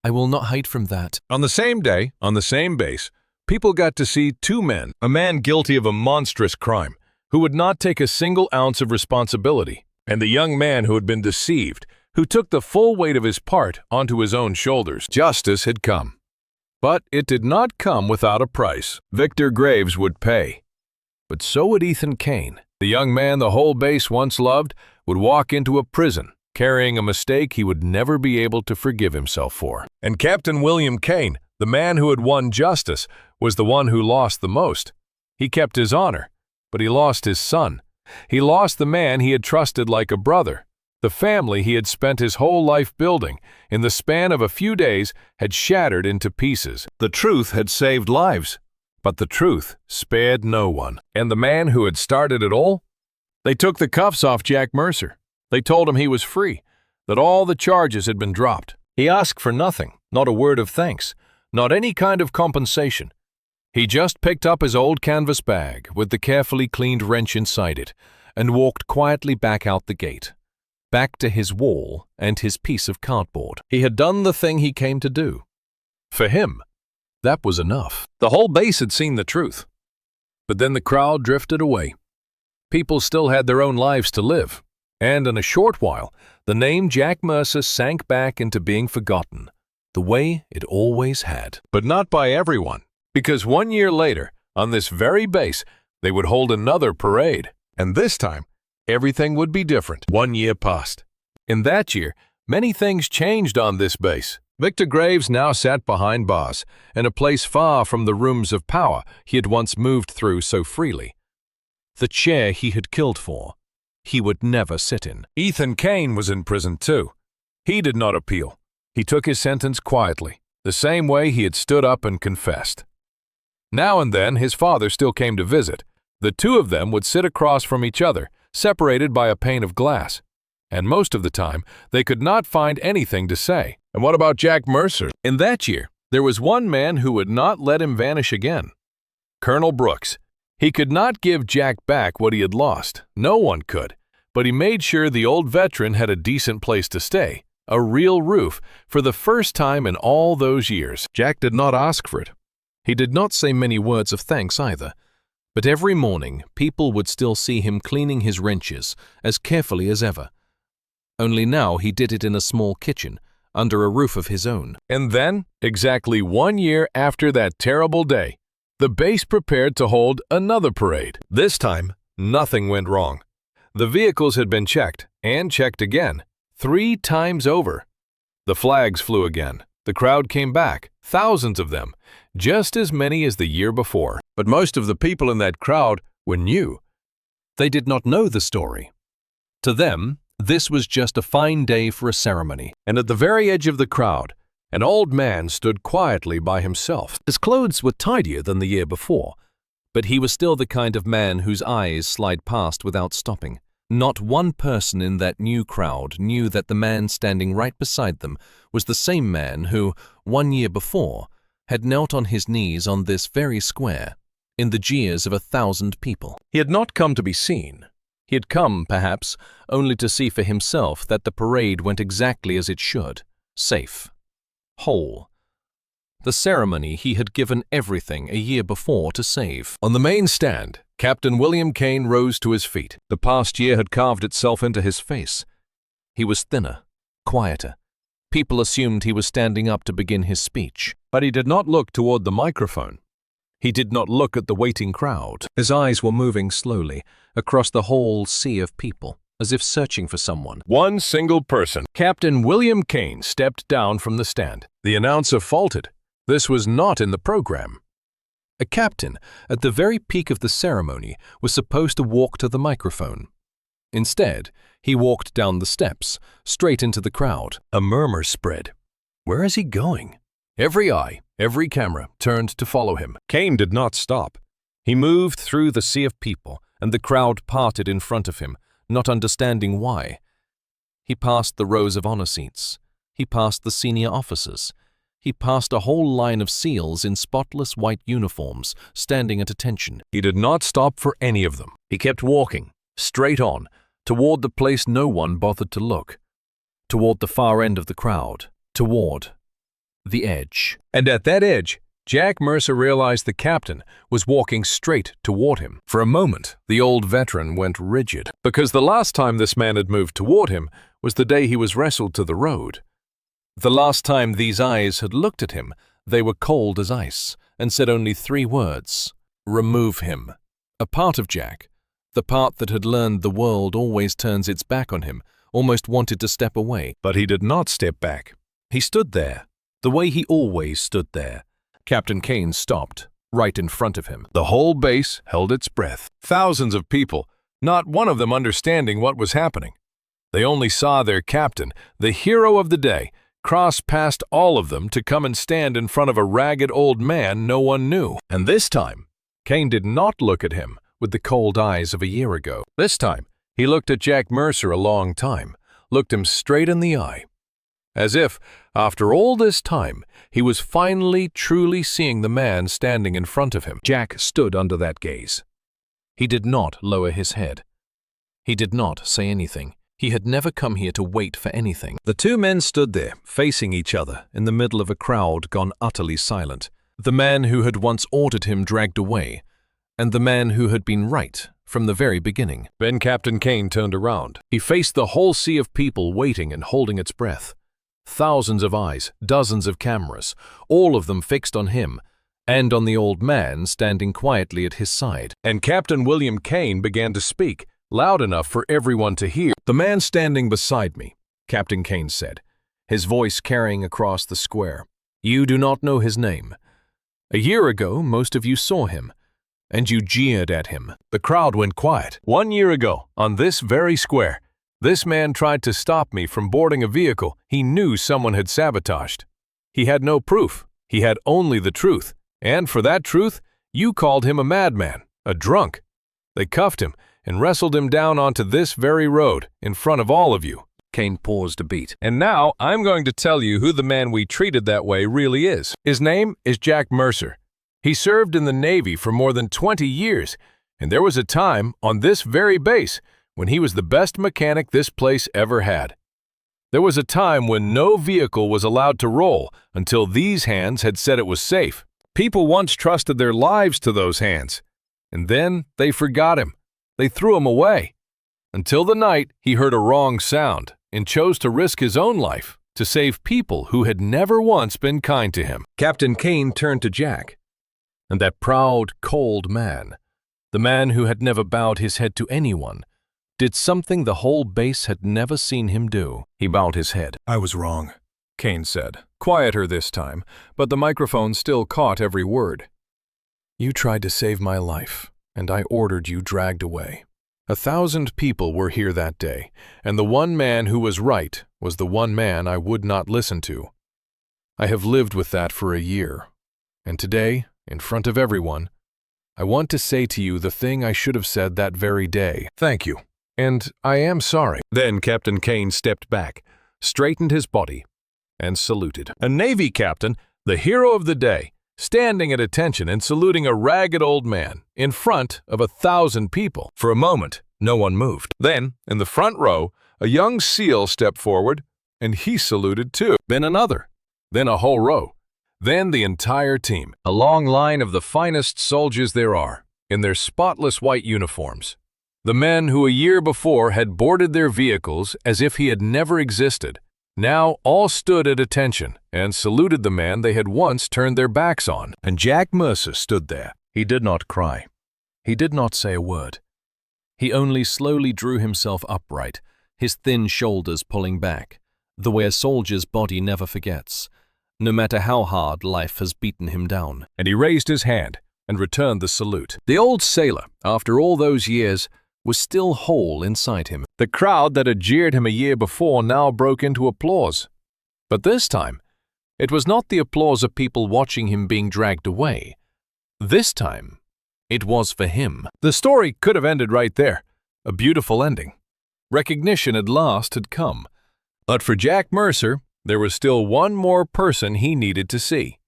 Speaker 1: I will not hide from that." On the same day, on the same base, people got to see two men, a man guilty of a monstrous crime, who would not take a single ounce of responsibility, and the young man who had been deceived, who took the full weight of his part onto his own shoulders. Justice had come. But it did not come without a price. Victor Graves would pay. But so would Ethan Kane. The young man the whole base once loved would walk into a prison, carrying a mistake he would never be able to forgive himself for. And Captain William Kane The man who had won justice was the one who lost the most. He kept his honor, but he lost his son. He lost the man he had trusted like a brother. The family he had spent his whole life building, in the span of a few days, had shattered into pieces. The truth had saved lives, but the truth spared no one. And the man who had started it all? They took the cuffs off Jack Mercer. They told him he was free, that all the charges had been dropped. He asked for nothing, not a word of thanks, not any kind of compensation. He just picked up his old canvas bag with the carefully cleaned wrench inside it and walked quietly back out the gate, back to his wall and his piece of cardboard. He had done the thing he came to do. For him, that was enough. The whole base had seen the truth. But then the crowd drifted away. People still had their own lives to live, and in a short while, the name Jack Mercer sank back into being forgotten, the way it always had. But not by everyone, because 1 year later, on this very base, they would hold another parade. And this time, everything would be different. 1 year passed. In that year, many things changed on this base. Victor Graves now sat behind bars, in a place far from the rooms of power he had once moved through so freely. The chair he had killed for, he would never sit in. Ethan Kane was in prison too. He did not appeal. He took his sentence quietly, the same way he had stood up and confessed. Now and then his father still came to visit. The two of them would sit across from each other, separated by a pane of glass. And most of the time, they could not find anything to say. And what about Jack Mercer? In that year, there was one man who would not let him vanish again. Colonel Brooks. He could not give Jack back what he had lost. No one could. But he made sure the old veteran had a decent place to stay, a real roof, for the first time in all those years. Jack did not ask for it. He did not say many words of thanks either. But every morning, people would still see him cleaning his wrenches as carefully as ever. Only now he did it in a small kitchen, under a roof of his own. And then, exactly 1 year after that terrible day, the base prepared to hold another parade. This time, nothing went wrong. The vehicles had been checked, and checked again, 3 times over. The flags flew again. The crowd came back, thousands of them, just as many as the year before. But most of the people in that crowd were new. They did not know the story. To them, this was just a fine day for a ceremony. And at the very edge of the crowd, an old man stood quietly by himself. His clothes were tidier than the year before, but he was still the kind of man whose eyes slide past without stopping. Not one person in that new crowd knew that the man standing right beside them was the same man who, 1 year before, had knelt on his knees on this very square, in the jeers of 1,000 people. He had not come to be seen. He had come, perhaps, only to see for himself that the parade went exactly as it should, safe, whole. The ceremony he had given everything a year before to save. On the main stand, Captain William Kane rose to his feet. The past year had carved itself into his face. He was thinner, quieter. People assumed he was standing up to begin his speech, but he did not look toward the microphone. He did not look at the waiting crowd. His eyes were moving slowly across the whole sea of people, as if searching for someone. One single person. Captain William Kane stepped down from the stand. The announcer faltered. This was not in the program. A captain, at the very peak of the ceremony, was supposed to walk to the microphone. Instead, he walked down the steps, straight into the crowd. A murmur spread. Where is he going? Every eye, every camera turned to follow him. Kane did not stop. He moved through the sea of people, and the crowd parted in front of him, not understanding why. He passed the rows of honor seats. He passed the senior officers. He passed a whole line of SEALs in spotless white uniforms, standing at attention. He did not stop for any of them. He kept walking, straight on, toward the place no one bothered to look, toward the far end of the crowd, toward the edge. And at that edge, Jack Mercer realized the captain was walking straight toward him. For a moment, the old veteran went rigid, because the last time this man had moved toward him was the day he was wrestled to the road. The last time these eyes had looked at him, they were cold as ice, and said only 3 words: remove him. A part of Jack, the part that had learned the world always turns its back on him, almost wanted to step away. But he did not step back. He stood there, the way he always stood there,
Speaker 4: Captain Kane stopped, right in front of him. The whole base held its breath. Thousands of people, not one of them understanding what was happening. They only saw their captain, the hero of the day, cross past all of them to come and stand in front of a ragged old man no one knew. And this time, Kane did not look at him with the cold eyes of a year ago. This time, he looked at Jack Mercer a long time, looked him straight in the eye. As if, after all this time, he was finally truly seeing the man standing in front of him. Jack stood under that gaze. He did not lower his head. He did not say anything. He had never come here to wait for anything. The two men stood there, facing each other, in the middle of a crowd gone utterly silent. The man who had once ordered him dragged away, and the man who had been right from the very beginning. Then Captain Kane turned around. He faced the whole sea of people waiting and holding its breath. Thousands of eyes, dozens of cameras, all of them fixed on him, and on the old man standing quietly at his side. And Captain William Kane began to speak, loud enough for everyone to hear. "The man standing beside me," Captain Kane said, his voice carrying across the square. "You do not know his name. A year ago, most of you saw him, and you jeered at him." The crowd went quiet. "1 year ago, on this very square, this man tried to stop me from boarding a vehicle he knew someone had sabotaged. He had no proof. He had only the truth. And for that truth, you called him a madman, a drunk. They cuffed him and wrestled him down onto this very road in front of all of you." Kane paused a beat. "And now I'm going to tell you who the man we treated that way really is. His name is Jack Mercer. He served in the Navy for more than 20 years, and there was a time on this very base when he was the best mechanic this place ever had. There was a time when no vehicle was allowed to roll until these hands had said it was safe. People once trusted their lives to those hands, and then they forgot him. They threw him away, until the night he heard a wrong sound and chose to risk his own life to save people who had never once been kind to him." Captain Kane turned to Jack, and that proud, cold man, the man who had never bowed his head to anyone, did something the whole base had never seen him do. He bowed his head. "I was wrong," Kane said, quieter this time, but the microphone still caught every word. "You tried to save my life, and I ordered you dragged away. 1,000 people were here that day, and the one man who was right was the one man I would not listen to. I have lived with that for a year, and today, in front of everyone, I want to say to you the thing I should have said that very day. Thank you, and I am sorry." Then Captain Kane stepped back, straightened his body, and saluted. A Navy captain, the hero of the day, standing at attention and saluting a ragged old man in front of 1,000 people. For a moment, no one moved. Then, in the front row, a young SEAL stepped forward, and he saluted too. Then another. Then a whole row. Then the entire team. A long line of the finest soldiers there are, in their spotless white uniforms. The men who a year before had boarded their vehicles as if he had never existed, now all stood at attention and saluted the man they had once turned their backs on. And Jack Mercer stood there. He did not cry. He did not say a word. He only slowly drew himself upright, his thin shoulders pulling back, the way a soldier's body never forgets, no matter how hard life has beaten him down. And he raised his hand and returned the salute. The old sailor, after all those years, was still whole inside him. The crowd that had jeered him a year before now broke into applause. But this time, it was not the applause of people watching him being dragged away. This time, it was for him. The story could have ended right there, a beautiful ending. Recognition at last had come. But for Jack Mercer, there was still one more person he needed to see.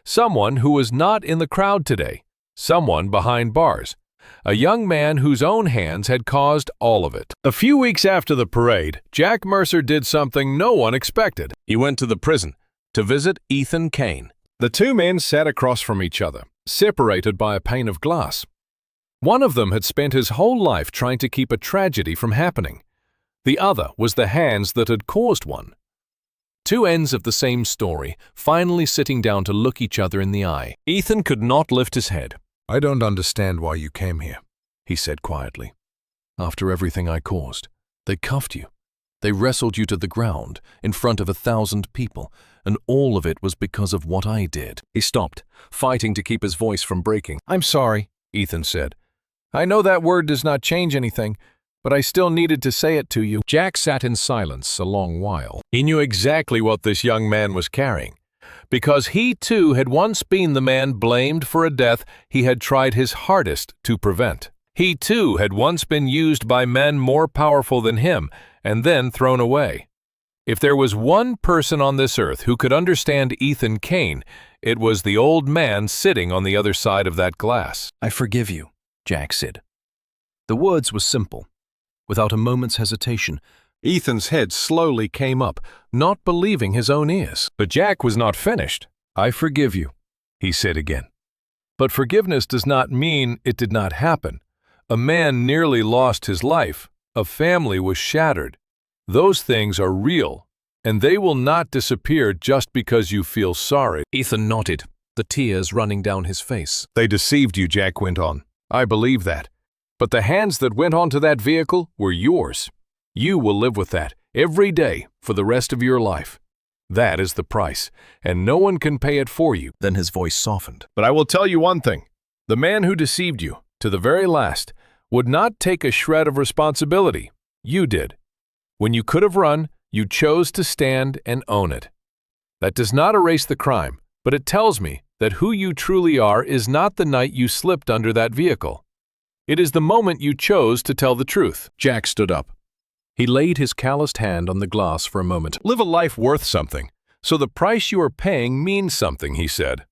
Speaker 4: Someone who was not in the crowd today. Someone behind bars. A young man whose own hands had caused all of it. A few weeks after the parade, Jack Mercer did something no one expected. He went to the prison to visit Ethan Kane. The two men sat across from each other, separated by a pane of glass. One of them had spent his whole life trying to keep a tragedy from happening. The other was the hands that had caused one. Two ends of the same story, finally sitting down to look each other in the eye. Ethan could not lift his head. "I don't understand why you came here," he said quietly. "After everything I caused, they cuffed you. They wrestled you to the ground in front of 1,000 people, and all of it was because of what I did." He stopped, fighting to keep his voice from breaking. "I'm sorry," Ethan said. "I know that word does not change anything, but I still needed to say it to you." Jack sat in silence a long while. He knew exactly what this young man was carrying, because he too had once been the man blamed for a death he had tried his hardest to prevent. He too had once been used by men more powerful than him and then thrown away. If there was one person on this earth who could understand Ethan Kane, it was the old man sitting on the other side of that glass. "I forgive you," Jack said. The words were simple. Without a moment's hesitation, Ethan's head slowly came up, not believing his own ears. But Jack was not finished. "I forgive you," he said again. "But forgiveness does not mean it did not happen. A man nearly lost his life. A family was shattered. Those things are real, and they will not disappear just because you feel sorry." Ethan nodded, the tears running down his face. "They deceived you," Jack went on. "I believe that. But the hands that went onto that vehicle were yours. You will live with that every day for the rest of your life. That is the price, and no one can pay it for you." Then his voice softened. "But I will tell you one thing. The man who deceived you, to the very last, would not take a shred of responsibility. You did. When you could have run, you chose to stand and own it. That does not erase the crime, but it tells me that who you truly are is not the night you slipped under that vehicle. It is the moment you chose to tell the truth." Jack stood up. He laid his calloused hand on the glass for a moment. "Live a life worth something, so the price you are paying means something," he said.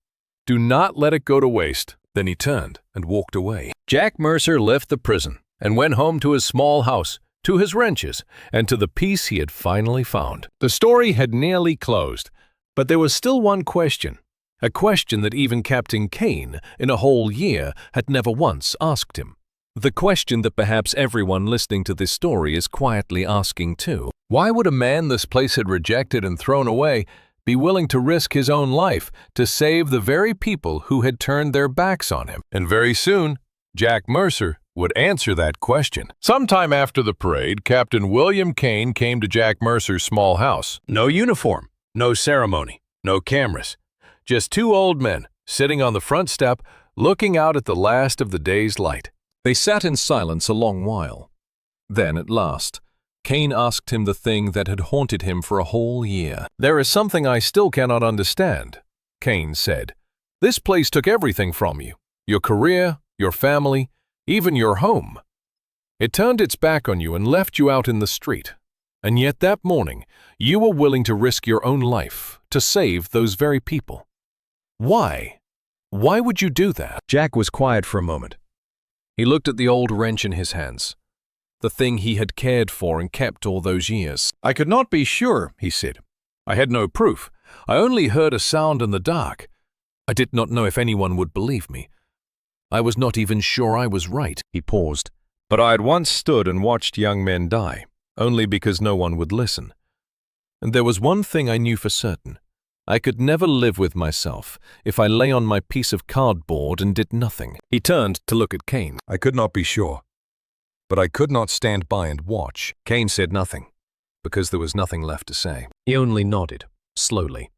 Speaker 4: "Do not let it go to waste." Then he turned and walked away. Jack Mercer left the prison and went home to his small house, to his wrenches, and to the peace he had finally found. The story had nearly closed, but there was still one question, a question that even Captain Kane, in a whole year, had never once asked him. The question that perhaps everyone listening to this story is quietly asking too. Why would a man this place had rejected and thrown away be willing to risk his own life to save the very people who had turned their backs on him? And very soon, Jack Mercer would answer that question. Sometime after the parade, Captain William Kane came to Jack Mercer's small house. No uniform, no ceremony, no cameras. Just two old men sitting on the front step, looking out at the last of the day's light. They sat in silence a long while. Then, at last, Kane asked him the thing that had haunted him for a whole year. "There is something I still cannot understand," Kane said. "This place took everything from you, your career, your family, even your home. It turned its back on you and left you out in the street. And yet that morning, you were willing to risk your own life to save those very people. Why? Why would you do that?" Jack was quiet for a moment. He looked at the old wrench in his hands, the thing he had cared for and kept all those years. "I could not be sure," he said. "I had no proof. I only heard a sound in the dark. I did not know if anyone would believe me. I was not even sure I was right." He paused. "But I had once stood and watched young men die, only because no one would listen. And there was one thing I knew for certain. I could never live with myself if I lay on my piece of cardboard and did nothing." He turned to look at Kane. "I could not be sure, but I could not stand by and watch." Kane said nothing, because there was nothing left to say. He only nodded, slowly.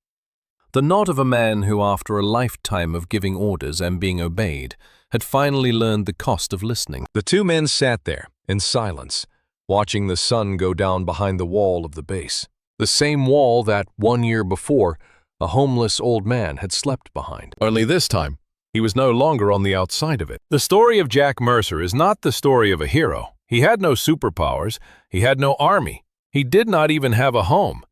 Speaker 4: The nod of a man who, after a lifetime of giving orders and being obeyed, had finally learned the cost of listening. The two men sat there, in silence, watching the sun go down behind the wall of the base. The same wall that, 1 year before, a homeless old man had slept behind. Only this time, he was no longer on the outside of it. The story of Jack Mercer is not the story of a hero. He had no superpowers. He had no army. He did not even have a home.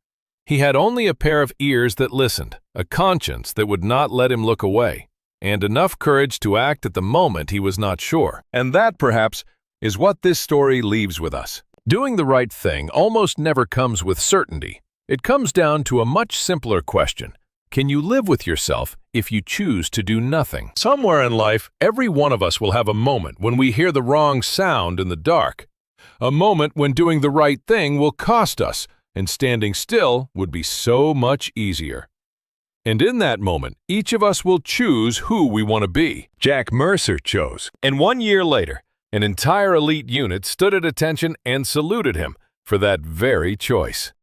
Speaker 4: He had only a pair of ears that listened, a conscience that would not let him look away, and enough courage to act at the moment he was not sure. And that, perhaps, is what this story leaves with us. Doing the right thing almost never comes with certainty. It comes down to a much simpler question. Can you live with yourself if you choose to do nothing? Somewhere in life, every one of us will have a moment when we hear the wrong sound in the dark. A moment when doing the right thing will cost us, and standing still would be so much easier. And in that moment, each of us will choose who we want to be. Jack Mercer chose. And 1 year later, an entire elite unit stood at attention and saluted him
Speaker 1: for that very choice.